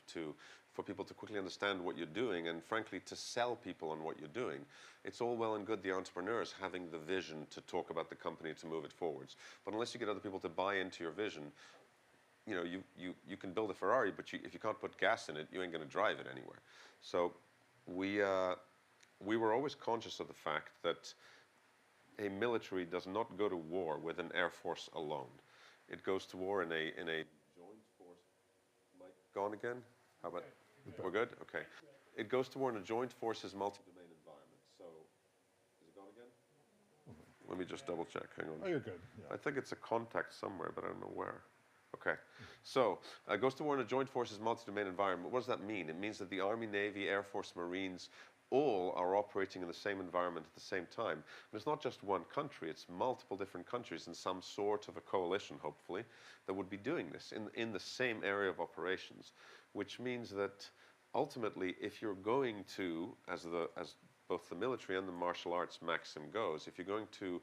for people to quickly understand what you're doing, and frankly to sell people on what you're doing. It's all well and good the entrepreneurs having the vision to talk about the company to move it forwards, but unless you get other people to buy into your vision, you can build a Ferrari, but if you can't put gas in it, you ain't going to drive it anywhere. So we were always conscious of the fact that a military does not go to war with an air force alone. It goes to war in a joint force. Mic gone again? How about, we're good? Okay. It goes to war in a joint forces multi-domain environment. So, is it gone again? Let me just double check, hang on. Oh, you're good. Yeah. I think it's a contact somewhere, but I don't know where. Okay, so it goes to war in a joint forces multi-domain environment. What does that mean? It means that the Army, Navy, Air Force, Marines, all are operating in the same environment at the same time. And it's not just one country, it's multiple different countries in some sort of a coalition, hopefully, that would be doing this in the same area of operations, which means that ultimately, if you're going to, as both the military and the martial arts maxim goes, if you're going to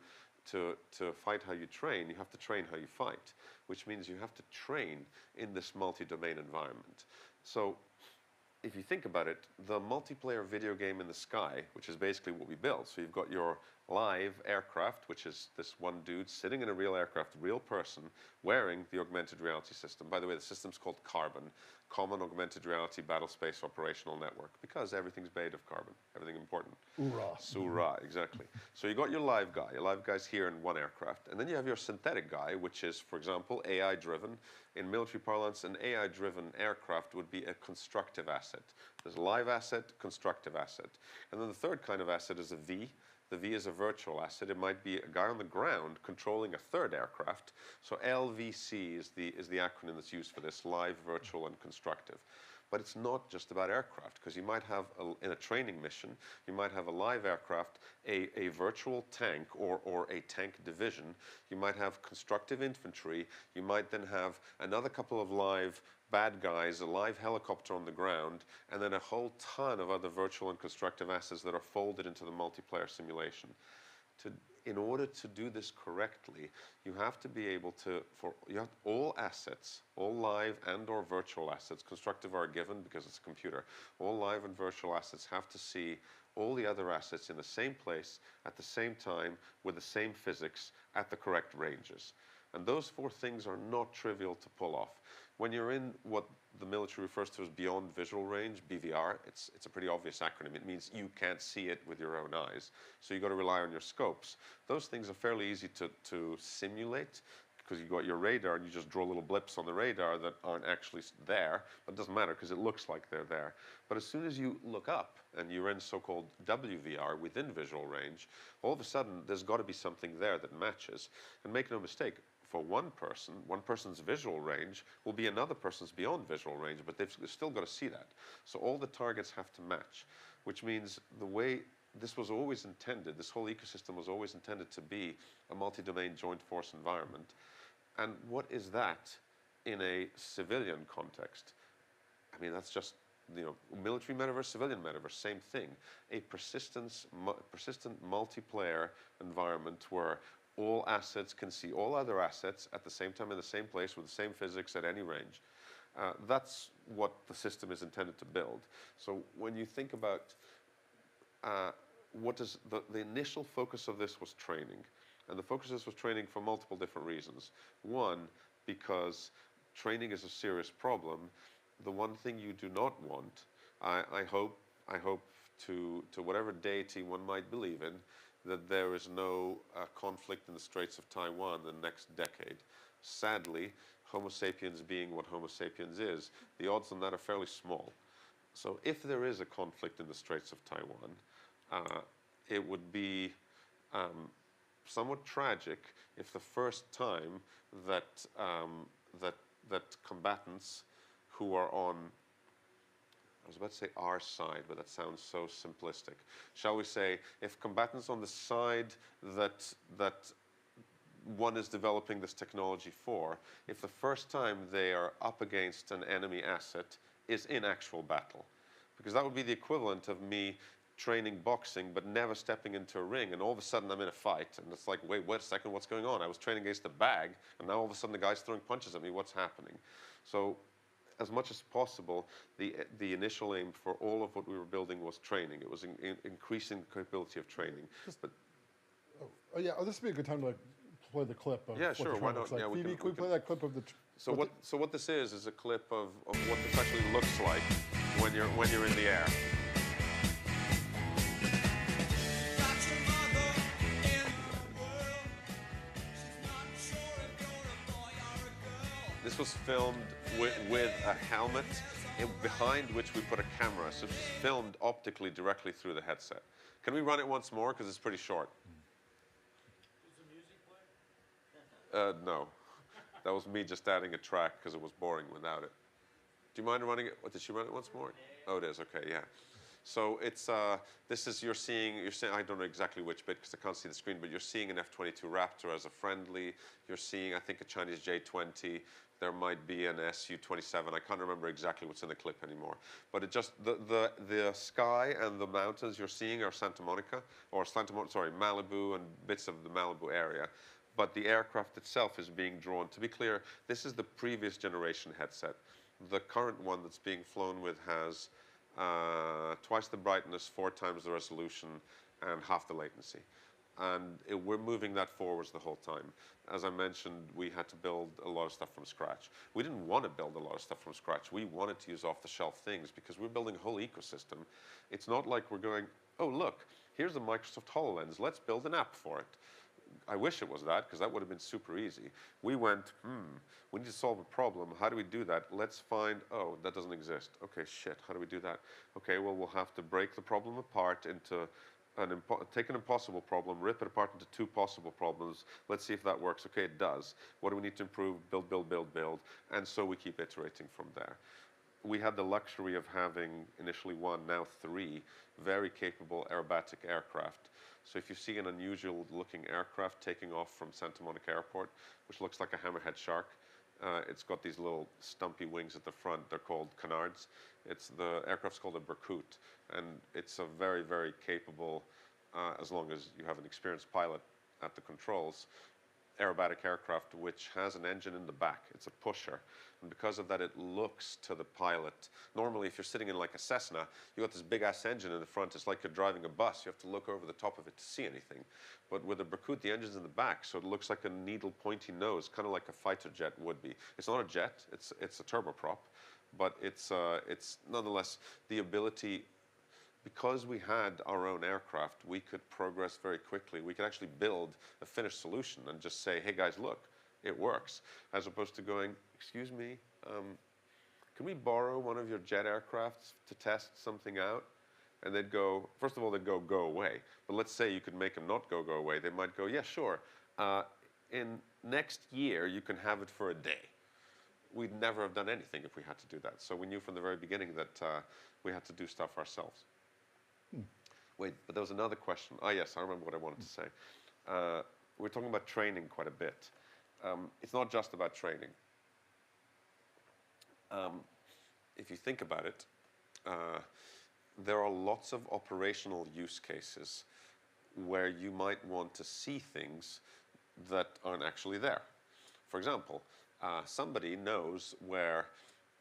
fight how you train, you have to train how you fight, which means you have to train in this multi-domain environment. So if you think about it, the multiplayer video game in the sky, which is basically what we built, so you've got your live aircraft, which is this one dude sitting in a real aircraft, real person, wearing the augmented reality system. By the way, the system's called Carbon, Common Augmented Reality Battle Space Operational Network, because everything's made of carbon, everything important. Hoorah. Hoorah, exactly. So you got your live guy. Your live guy's here in one aircraft. And then you have your synthetic guy, which is, for example, AI-driven. In military parlance, an AI-driven aircraft would be a constructive asset. There's a live asset, constructive asset. And then the third kind of asset is a V. The V is a virtual asset. It might be a guy on the ground controlling a third aircraft. So LVC is the acronym that's used for this, live, virtual, and constructive. But it's not just about aircraft, because you might have, in a training mission, you might have a live aircraft, a virtual tank or a tank division. You might have constructive infantry. You might then have another couple of live bad guys, a live helicopter on the ground, and then a whole ton of other virtual and constructive assets that are folded into the multiplayer simulation. In order to do this correctly, you have to be able to, you have all assets, all live and or virtual assets, constructive are given because it's a computer, all live and virtual assets have to see all the other assets in the same place at the same time with the same physics at the correct ranges. And those four things are not trivial to pull off. When you're in what the military refers to as beyond visual range, BVR, it's a pretty obvious acronym. It means you can't see it with your own eyes. So you've got to rely on your scopes. Those things are fairly easy to simulate because you've got your radar and you just draw little blips on the radar that aren't actually there, but it doesn't matter because it looks like they're there. But as soon as you look up and you're in so-called WVR, within visual range, all of a sudden there's got to be something there that matches. And make no mistake, for one person's visual range will be another person's beyond visual range, but they've still got to see that. So all the targets have to match, which means the way this was always intended, this whole ecosystem was always intended to be a multi-domain joint force environment. And what is that in a civilian context? I mean, that's just, military metaverse, civilian metaverse, same thing. A persistent multiplayer environment where all assets can see all other assets at the same time in the same place with the same physics at any range. That's what the system is intended to build. So when you think about what does the initial focus of this was training. And the focus of this was training for multiple different reasons. One, because training is a serious problem. The one thing you do not want, I hope to whatever deity one might believe in, that there is no conflict in the Straits of Taiwan in the next decade. Sadly, Homo sapiens being what Homo sapiens is, the odds on that are fairly small. So if there is a conflict in the Straits of Taiwan, it would be somewhat tragic if the first time that that combatants who are on, I was about to say our side, but that sounds so simplistic. Shall we say, if combatants on the side that one is developing this technology for, if the first time they are up against an enemy asset is in actual battle, because that would be the equivalent of me training boxing but never stepping into a ring, and all of a sudden I'm in a fight, and it's like, wait a second, what's going on? I was training against a bag, and now all of a sudden the guy's throwing punches at me. What's happening? So as much as possible, the initial aim for all of what we were building was training. It was increasing the capability of training. But yeah, this would be a good time to play the clip of what sure, the why training looks not? like. Yeah, Phoebe, can we play that clip of the... So what this is a clip of what this actually looks like when you're in the air. This was filmed with a helmet behind which we put a camera, so it's filmed optically directly through the headset. Can we run it once more, because it's pretty short? Does the music play? No. That was me just adding a track because it was boring without it. Do you mind running it? Did she run it once more? Oh, it is. Okay, yeah. So it's this is you're seeing. I don't know exactly which bit because I can't see the screen, but you're seeing an F-22 Raptor as a friendly. You're seeing, I think, a Chinese J-20. There might be an Su-27. I can't remember exactly what's in the clip anymore. But it just the sky and the mountains you're seeing are Santa Monica or Malibu and bits of the Malibu area. But the aircraft itself is being drawn. To be clear, this is the previous generation headset. The current one that's being flown with has twice the brightness, 4 times the resolution, and half the latency. And we're moving that forwards the whole time. As I mentioned, we had to build a lot of stuff from scratch. We didn't want to build a lot of stuff from scratch. We wanted to use off-the-shelf things because we're building a whole ecosystem. It's not like we're going, oh, look, here's the Microsoft HoloLens. Let's build an app for it. I wish it was that, because that would have been super easy. We went, we need to solve a problem. How do we do that? Let's find, oh, that doesn't exist. Okay, shit, how do we do that? Okay, well, we'll have to break the problem apart into, take an impossible problem, rip it apart into 2 possible problems. Let's see if that works. Okay, it does. What do we need to improve? Build, build, build, build. And so we keep iterating from there. We had the luxury of having initially 1, now 3 very capable aerobatic aircraft. So if you see an unusual looking aircraft taking off from Santa Monica Airport, which looks like a hammerhead shark, it's got these little stumpy wings at the front. They're called canards. The aircraft's called a Berkut, and it's a very, very capable, as long as you have an experienced pilot at the controls, aerobatic aircraft which has an engine in the back. It's a pusher. And because of that, it looks to the pilot. Normally, if you're sitting in like a Cessna, you got this big-ass engine in the front. It's like you're driving a bus. You have to look over the top of it to see anything. But with a Berkut, the engine's in the back, so it looks like a needle pointy nose, kind of like a fighter jet would be. It's not a jet. It's a turboprop. But it's nonetheless the ability. Because we had our own aircraft, we could progress very quickly. We could actually build a finished solution and just say, hey guys, look, it works. As opposed to going, excuse me, can we borrow one of your jet aircrafts to test something out? And they'd go, first of all, they'd go away. But let's say you could make them not go away. They might go, yeah, sure. In next year, you can have it for a day. We'd never have done anything if we had to do that. So we knew from the very beginning that we had to do stuff ourselves. Wait, but there was another question. Oh, yes, I remember what I wanted to say. We're talking about training quite a bit. It's not just about training. If you think about it, there are lots of operational use cases where you might want to see things that aren't actually there. For example, somebody knows where,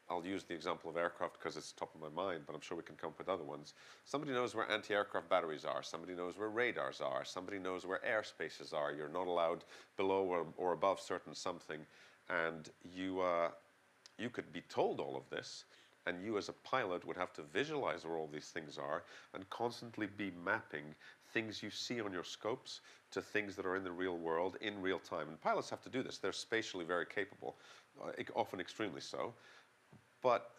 I'll use the example of aircraft because it's top of my mind, but I'm sure we can come up with other ones. Somebody knows where anti-aircraft batteries are. Somebody knows where radars are. Somebody knows where airspaces are. You're not allowed below or above certain something. And you could be told all of this, and you as a pilot would have to visualize where all these things are and constantly be mapping things you see on your scopes to things that are in the real world in real time. And pilots have to do this. They're spatially very capable, often extremely so. But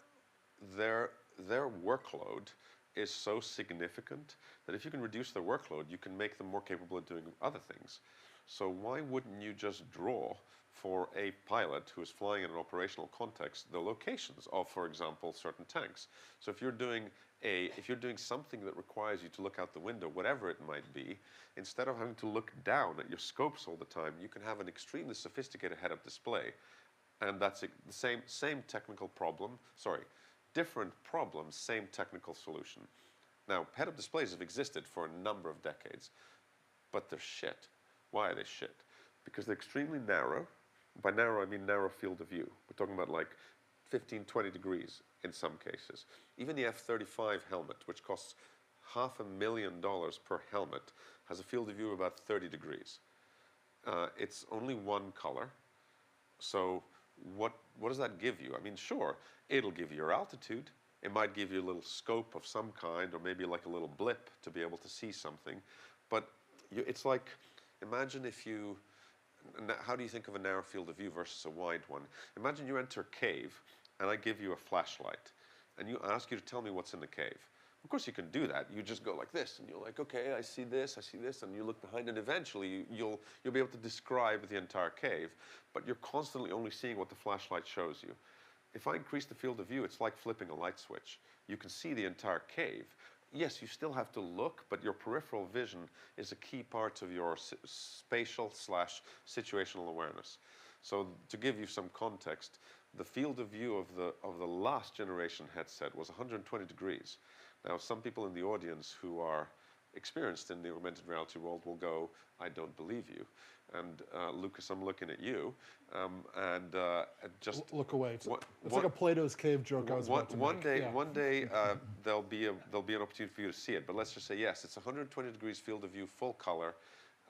their workload is so significant that if you can reduce their workload, you can make them more capable of doing other things. So why wouldn't you just draw for a pilot who is flying in an operational context the locations of, for example, certain tanks? So if you're doing something that requires you to look out the window, whatever it might be, instead of having to look down at your scopes all the time, you can have an extremely sophisticated head-up display. And that's the same technical problem, different problem, same technical solution. Now, head-up displays have existed for a number of decades, but they're shit. Why are they shit? Because they're extremely narrow. By narrow, I mean narrow field of view. We're talking about like 15, 20 degrees in some cases. Even the F-35 helmet, which costs $500,000 per helmet, has a field of view of about 30 degrees. It's only one color. So what does that give you? I mean, sure, it'll give you your altitude. It might give you a little scope of some kind, or maybe like a little blip to be able to see something. But it's like, imagine if you, how do you think of a narrow field of view versus a wide one? Imagine you enter a cave, and I give you a flashlight, and I ask you to tell me what's in the cave. Of course you can do that. You just go like this, and you're like, okay, I see this, and you look behind, and eventually you'll be able to describe the entire cave, but you're constantly only seeing what the flashlight shows you. If I increase the field of view, it's like flipping a light switch. You can see the entire cave. Yes, you still have to look, but your peripheral vision is a key part of your spatial / situational awareness. So to give you some context, the field of view of the last generation headset was 120 degrees. Now, some people in the audience who are experienced in the augmented reality world will go, I don't believe you. And Lucas, I'm looking at you. Just look away. It's like a Plato's cave joke I was about to make. One day there'll be an opportunity for you to see it. But let's just say, yes, it's 120 degrees field of view, full color,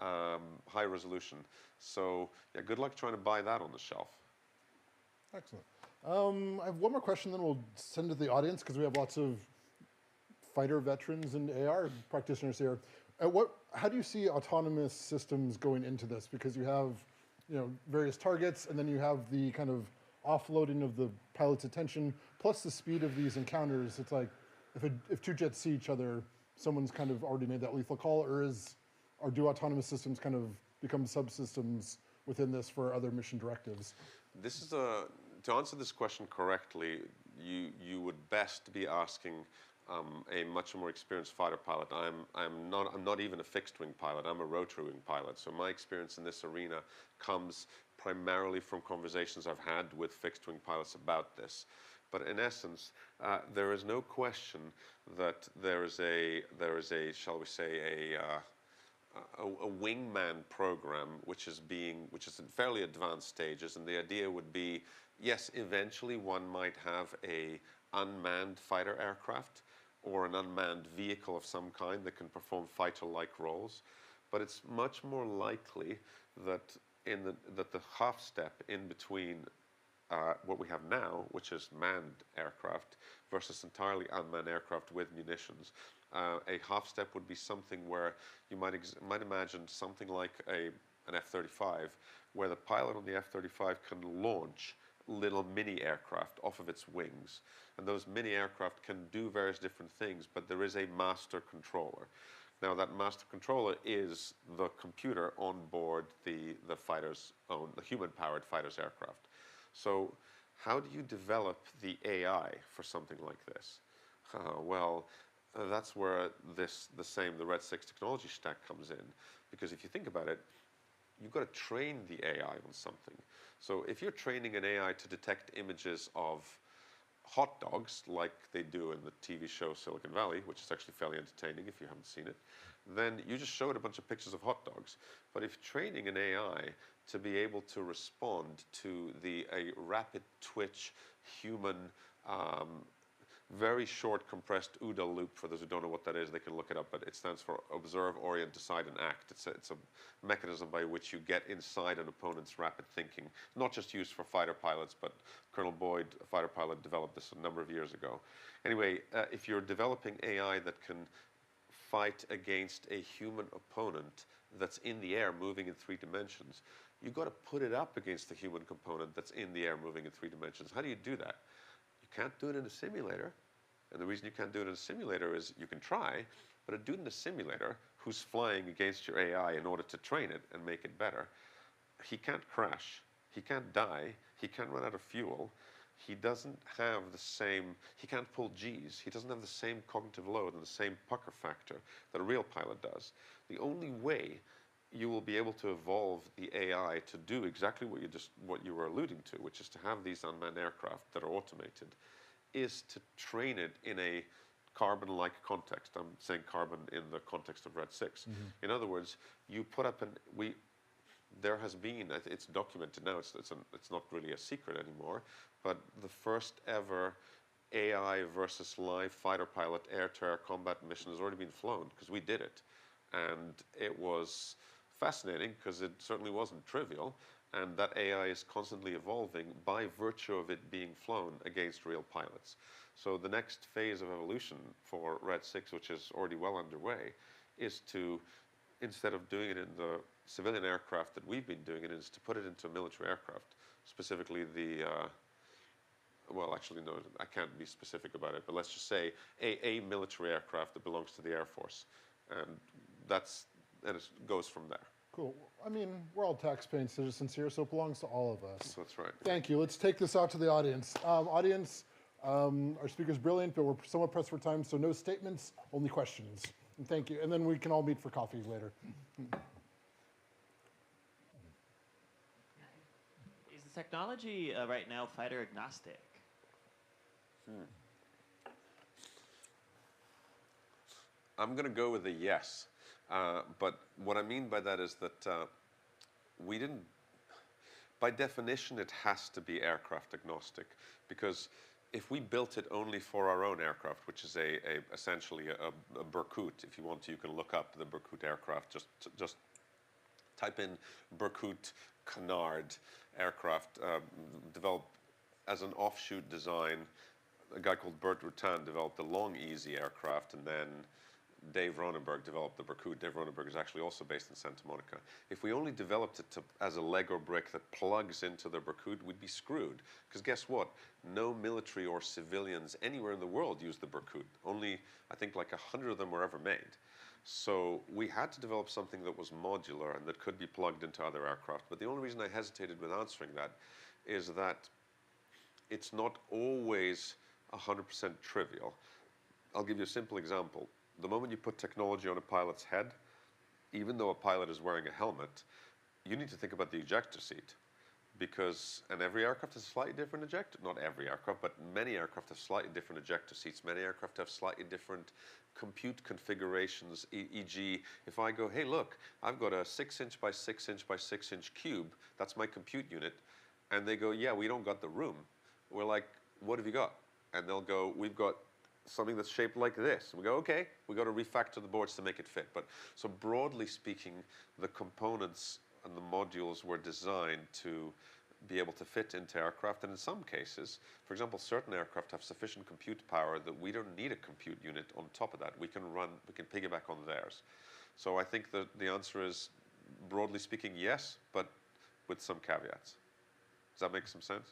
high resolution. So yeah, good luck trying to buy that on the shelf. Excellent. I have one more question, then we'll send to the audience because we have lots of fighter veterans and AR practitioners here. How do you see autonomous systems going into this? Because you have, various targets, and then you have the kind of offloading of the pilot's attention, plus the speed of these encounters. It's like if two jets see each other, someone's kind of already made that lethal call, or do autonomous systems kind of become subsystems within this for other mission directives? This is to answer this question correctly, you would best be asking a much more experienced fighter pilot. I'm not even a fixed wing pilot. I'm a rotary wing pilot. So my experience in this arena comes primarily from conversations I've had with fixed wing pilots about this. But in essence, there is no question that there is a shall we say a wingman program which is in fairly advanced stages, and the idea would be, yes, eventually one might have a unmanned fighter aircraft or an unmanned vehicle of some kind that can perform fighter-like roles, but it's much more likely that the half step in between what we have now, which is manned aircraft, versus entirely unmanned aircraft with munitions. A half step would be something where you might imagine something like an F-35, where the pilot on the F-35 can launch little mini aircraft off of its wings. And those mini aircraft can do various different things, but there is a master controller. Now, that master controller is the computer on board the human-powered fighter's aircraft. So how do you develop the AI for something like this? That's where the Red 6 technology stack comes in. Because if you think about it, you've got to train the AI on something. So if you're training an AI to detect images of hot dogs, like they do in the TV show Silicon Valley, which is actually fairly entertaining if you haven't seen it, then you just show it a bunch of pictures of hot dogs. But if training an AI to be able to respond to a rapid twitch human very short compressed OODA loop. For those who don't know what that is, they can look it up, but it stands for observe, orient, decide, and act. It's a mechanism by which you get inside an opponent's rapid thinking, not just used for fighter pilots, but Colonel Boyd, a fighter pilot, developed this a number of years ago. Anyway, if you're developing AI that can fight against a human opponent that's in the air moving in 3 dimensions, you've got to put it up against the human component that's in the air moving in 3 dimensions. How do you do that? You can't do it in a simulator. And the reason you can't do it in a simulator is you can try, but a dude in a simulator who's flying against your AI in order to train it and make it better, he can't crash, he can't die, he can't run out of fuel, he doesn't have the same, he can't pull G's, he doesn't have the same cognitive load and the same pucker factor that a real pilot does. The only way you will be able to evolve the AI to do exactly what you were alluding to, which is to have these unmanned aircraft that are automated, is to train it in a carbon-like context. I'm saying carbon in the context of Red 6. In other words, you put up there has been, it's documented now, it's not really a secret anymore, but the first ever AI versus live fighter pilot air-to-air combat mission has already been flown, because we did it. And it was fascinating, because it certainly wasn't trivial, and that AI is constantly evolving by virtue of it being flown against real pilots. So the next phase of evolution for Red 6, which is already well underway, is to, instead of doing it in the civilian aircraft that we've been doing it, is to put it into a military aircraft, specifically well, actually, no, I can't be specific about it, but let's just say a military aircraft that belongs to the Air Force. And it goes from there. Cool. I mean, we're all tax-paying citizens here, so it belongs to all of us. That's right. Thank you. Let's take this out to the audience. Audience, our speaker's brilliant, but we're somewhat pressed for time, so no statements, only questions. And thank you. And then we can all meet for coffee later. Is the technology right now fighter agnostic? I'm going to go with a yes. But what I mean by that is that we didn't, by definition, it has to be aircraft agnostic, because if we built it only for our own aircraft, which is essentially a Berkut, if you want to, you can look up the Berkut aircraft, just type in Berkut Canard aircraft, developed as an offshoot design. A guy called Bert Rutan developed the Long Easy aircraft, and then Dave Ronenberg developed the Berkut. Dave Ronenberg is actually also based in Santa Monica. If we only developed it as a Lego brick that plugs into the Berkut, we'd be screwed. Because guess what? No military or civilians anywhere in the world use the Berkut. Only, I think, like 100 of them were ever made. So we had to develop something that was modular and that could be plugged into other aircraft. But the only reason I hesitated with answering that is that it's not always 100% trivial. I'll give you a simple example. The moment you put technology on a pilot's head, even though a pilot is wearing a helmet, you need to think about the ejector seat. And every aircraft has a slightly different ejector, not every aircraft, but many aircraft have slightly different ejector seats. Many aircraft have slightly different compute configurations, e.g. if I go, hey look, I've got a 6-inch by 6-inch by 6-inch cube, that's my compute unit, and they go, yeah, we don't got the room. We're like, what have you got? And they'll go, we've got something that's shaped like this. And we go, okay, we got to refactor the boards to make it fit. But so broadly speaking, the components and the modules were designed to be able to fit into aircraft. And in some cases, for example, certain aircraft have sufficient compute power that we don't need a compute unit on top of that. We can piggyback on theirs. So I think that the answer is, broadly speaking, yes, but with some caveats. Does that make some sense?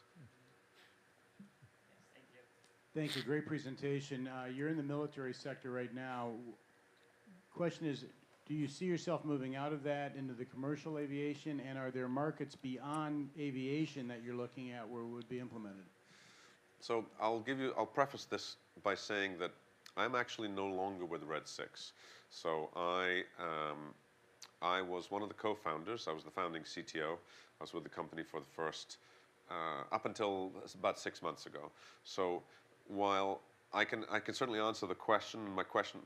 Thank you. Great presentation. You're in the military sector right now. Question is, do you see yourself moving out of that into the commercial aviation, and are there markets beyond aviation that you're looking at where it would be implemented? So I'll preface this by saying that I'm actually no longer with Red 6. So I was one of the co-founders. I was the founding CTO. I was with the company for the first, up until about 6 months ago. So while I can certainly answer the question,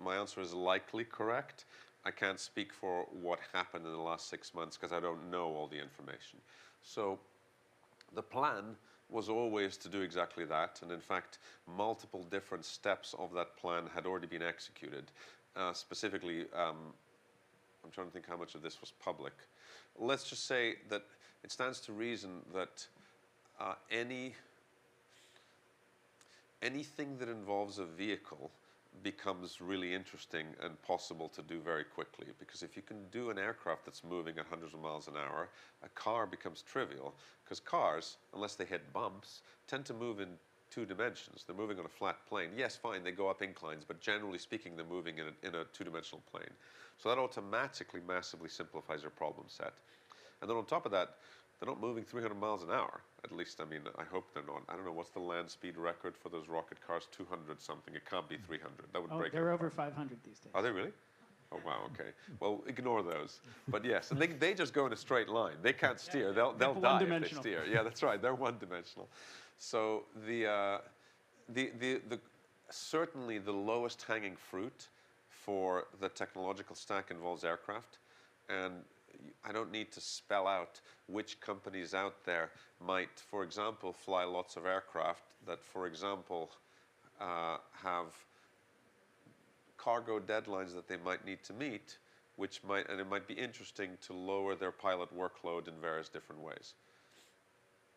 my answer is likely correct. I can't speak for what happened in the last 6 months because I don't know all the information. So the plan was always to do exactly that. And in fact, multiple different steps of that plan had already been executed. Specifically, I'm trying to think how much of this was public. Let's just say that it stands to reason that anything that involves a vehicle becomes really interesting and possible to do very quickly, because if you can do an aircraft that's moving at hundreds of miles an hour, a car becomes trivial, because cars, unless they hit bumps, tend to move in 2 dimensions. They're moving on a flat plane. Yes, fine, they go up inclines, but generally speaking, they're moving in a 2-dimensional plane. So that automatically massively simplifies your problem set. And then on top of that, they're not moving 300 miles an hour. At least, I mean, I hope they're not. I don't know, what's the land speed record for those rocket cars? 200 something. It can't be 300. That would break it they're apart. over 500 these days. Are they really? Oh, wow, okay. Well, ignore those. But yes, and they just go in a straight line. They can't steer. They'll die if they steer. Yeah, that's right. They're one-dimensional. So certainly the lowest hanging fruit for the technological stack involves aircraft. And I don't need to spell out which companies out there might, for example, fly lots of aircraft that, for example, have cargo deadlines that they might need to meet, and it might be interesting to lower their pilot workload in various different ways.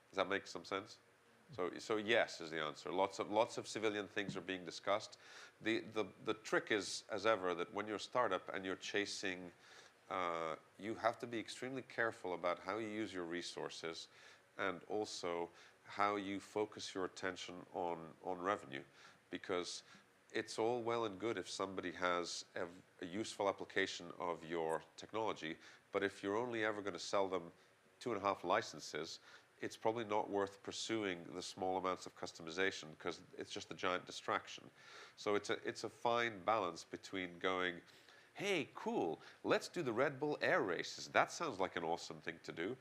Does that make some sense? So yes is the answer. Lots of civilian things are being discussed. The trick is, as ever, that when you're a startup and you're chasing, you have to be extremely careful about how you use your resources, and also how you focus your attention on revenue, because it's all well and good if somebody has a useful application of your technology, but if you're only ever going to sell them 2.5 licenses, it's probably not worth pursuing the small amounts of customization, because it's just a giant distraction. So it's a fine balance between going, hey, cool, let's do the Red Bull air races. That sounds like an awesome thing to do,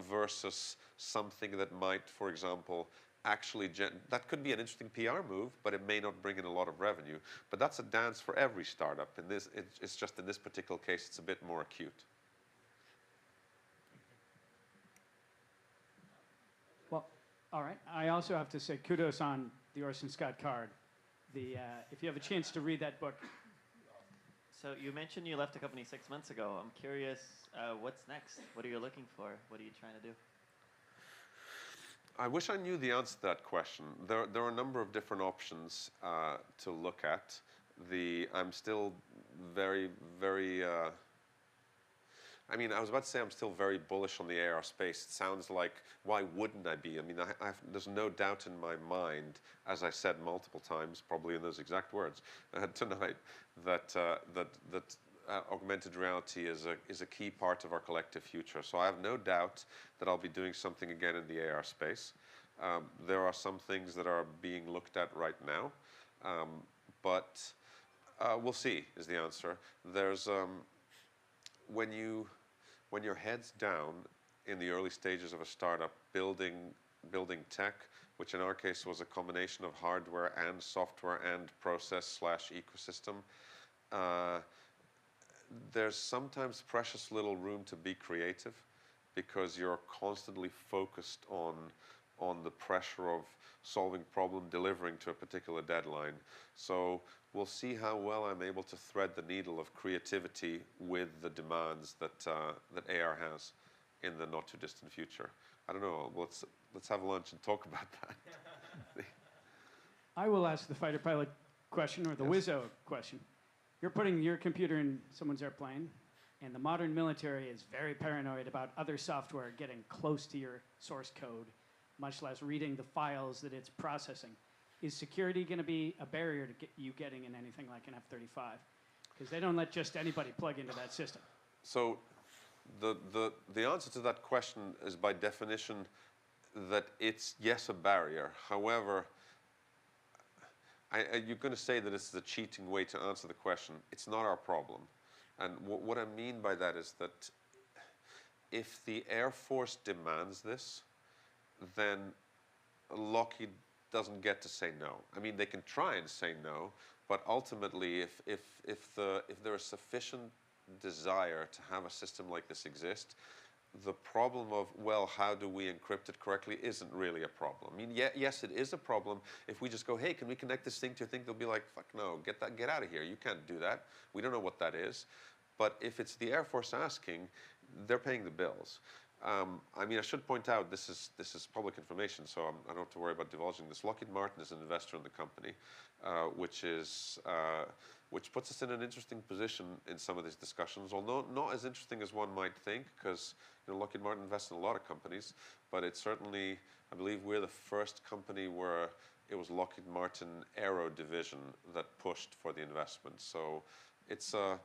versus something that might, for example, actually, that could be an interesting PR move, but it may not bring in a lot of revenue. But that's a dance for every startup. And it's just in this particular case, it's a bit more acute. Well, all right. I also have to say kudos on the Orson Scott Card. If you have a chance to read that book. So you mentioned you left the company 6 months ago. I'm curious, what's next? What are you looking for? What are you trying to do? I wish I knew the answer to that question. There are a number of different options to look at. I'm still very, very... I mean, I was about to say I'm still very bullish on the AEROSPACE. It sounds like, why wouldn't I be? I mean, there's no doubt in my mind, as I said multiple times, probably in those exact words tonight, that augmented reality is a key part of our collective future. So I have no doubt that I'll be doing something again in the AEROSPACE. There are some things that are being looked at right now, but we'll see is the answer. There's when your head's down in the early stages of a startup, building tech, which in our case was a combination of hardware and software and process/ecosystem, there's sometimes precious little room to be creative, because you're constantly focused on the pressure of solving problem, delivering to a particular deadline. So we'll see how well I'm able to thread the needle of creativity with the demands that AR has in the not too distant future. I don't know. Let's have lunch and talk about that. I will ask the fighter pilot question, or the Wizzo question. You're putting your computer in someone's airplane, and the modern military is very paranoid about other software getting close to your source code, much less reading the files that it's processing. Is security going to be a barrier to you getting in anything like an F-35? Because they don't let just anybody plug into that system. So the answer to that question is by definition that it's, yes, a barrier. However, you're going to say that this is a cheating way to answer the question. It's not our problem. And what I mean by that is that if the Air Force demands this, then Lockheed doesn't get to say no. I mean, they can try and say no, but ultimately, if there is sufficient desire to have a system like this exist, the problem of, well, how do we encrypt it correctly isn't really a problem. I mean, yes, it is a problem if we just go, hey, can we connect this thing to your thing? They'll be like, fuck no, get out of here. You can't do that. We don't know what that is. But if it's the Air Force asking, they're paying the bills. I mean, I should point out, this is public information, so I don't have to worry about divulging this. Lockheed Martin is an investor in the company, which puts us in an interesting position in some of these discussions, although not as interesting as one might think, because Lockheed Martin invests in a lot of companies, but it's certainly, I believe we're the first company where it was Lockheed Martin Aero division that pushed for the investment. So it's going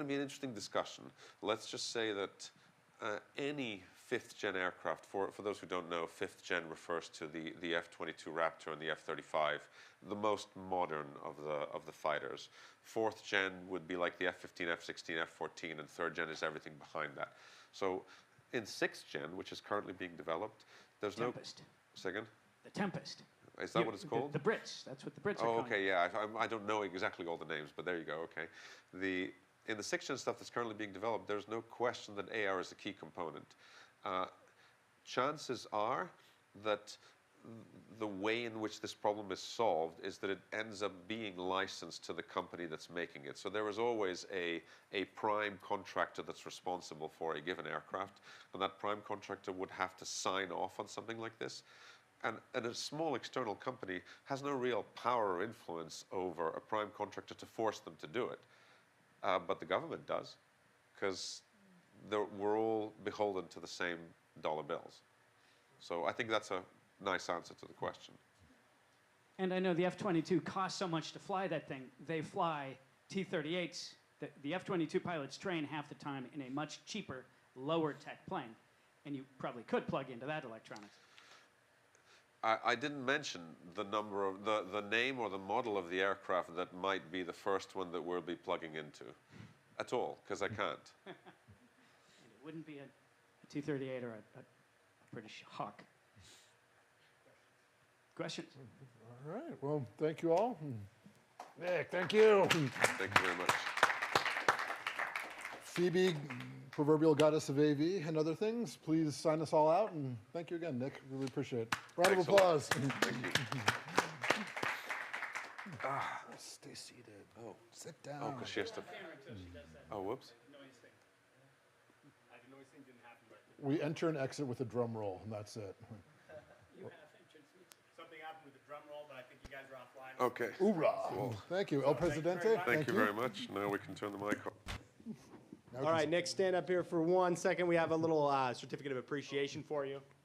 to be an interesting discussion. Let's just say that any fifth-gen aircraft, for those who don't know, fifth-gen refers to the F-22 Raptor and the F-35, the most modern of the fighters. Fourth-gen would be like the F-15, F-16, F-14, and third-gen is everything behind that. So in sixth-gen, which is currently being developed, there's Tempest. Second? The Tempest. Is that what it's called? The Brits. That's what the Brits are Oh, calling okay, it. yeah. I don't know exactly all the names, but there you go, okay. In the sixth-gen stuff that's currently being developed, there's no question that AR is a key component. Chances are that the way in which this problem is solved is that it ends up being licensed to the company that's making it. So there is always a prime contractor that's responsible for a given aircraft, and that prime contractor would have to sign off on something like this. And a small external company has no real power or influence over a prime contractor to force them to do it. But the government does, because we're all beholden to the same dollar bills. So I think that's a nice answer to the question. And I know the F-22 costs so much to fly that thing. They fly T-38s. The F-22 pilots train half the time in a much cheaper, lower-tech plane. And you probably could plug into that electronics. I didn't mention the number of the name or the model of the aircraft that might be the first one that we'll be plugging into at all, because I can't. And it wouldn't be a T-38 or a British Hawk. Questions? All right. Well, thank you all. Nick, thank you. Thank you very much. Phoebe, proverbial goddess of AV and other things, please sign us all out. And thank you again, Nick. Really appreciate it. Round Thanks of applause. Thank you. Stay seated. Oh, sit down. Oh, because she has to. Oh, whoops. We enter and exit with a drum roll, and that's it. Something happened with the drum roll, but I think you guys are offline. Okay. Hoorah. Cool. Thank you. El Presidente. Thank you very much. Now we can turn the mic on. All right, Nick, stand up here for 1 second. We have a little certificate of appreciation for you.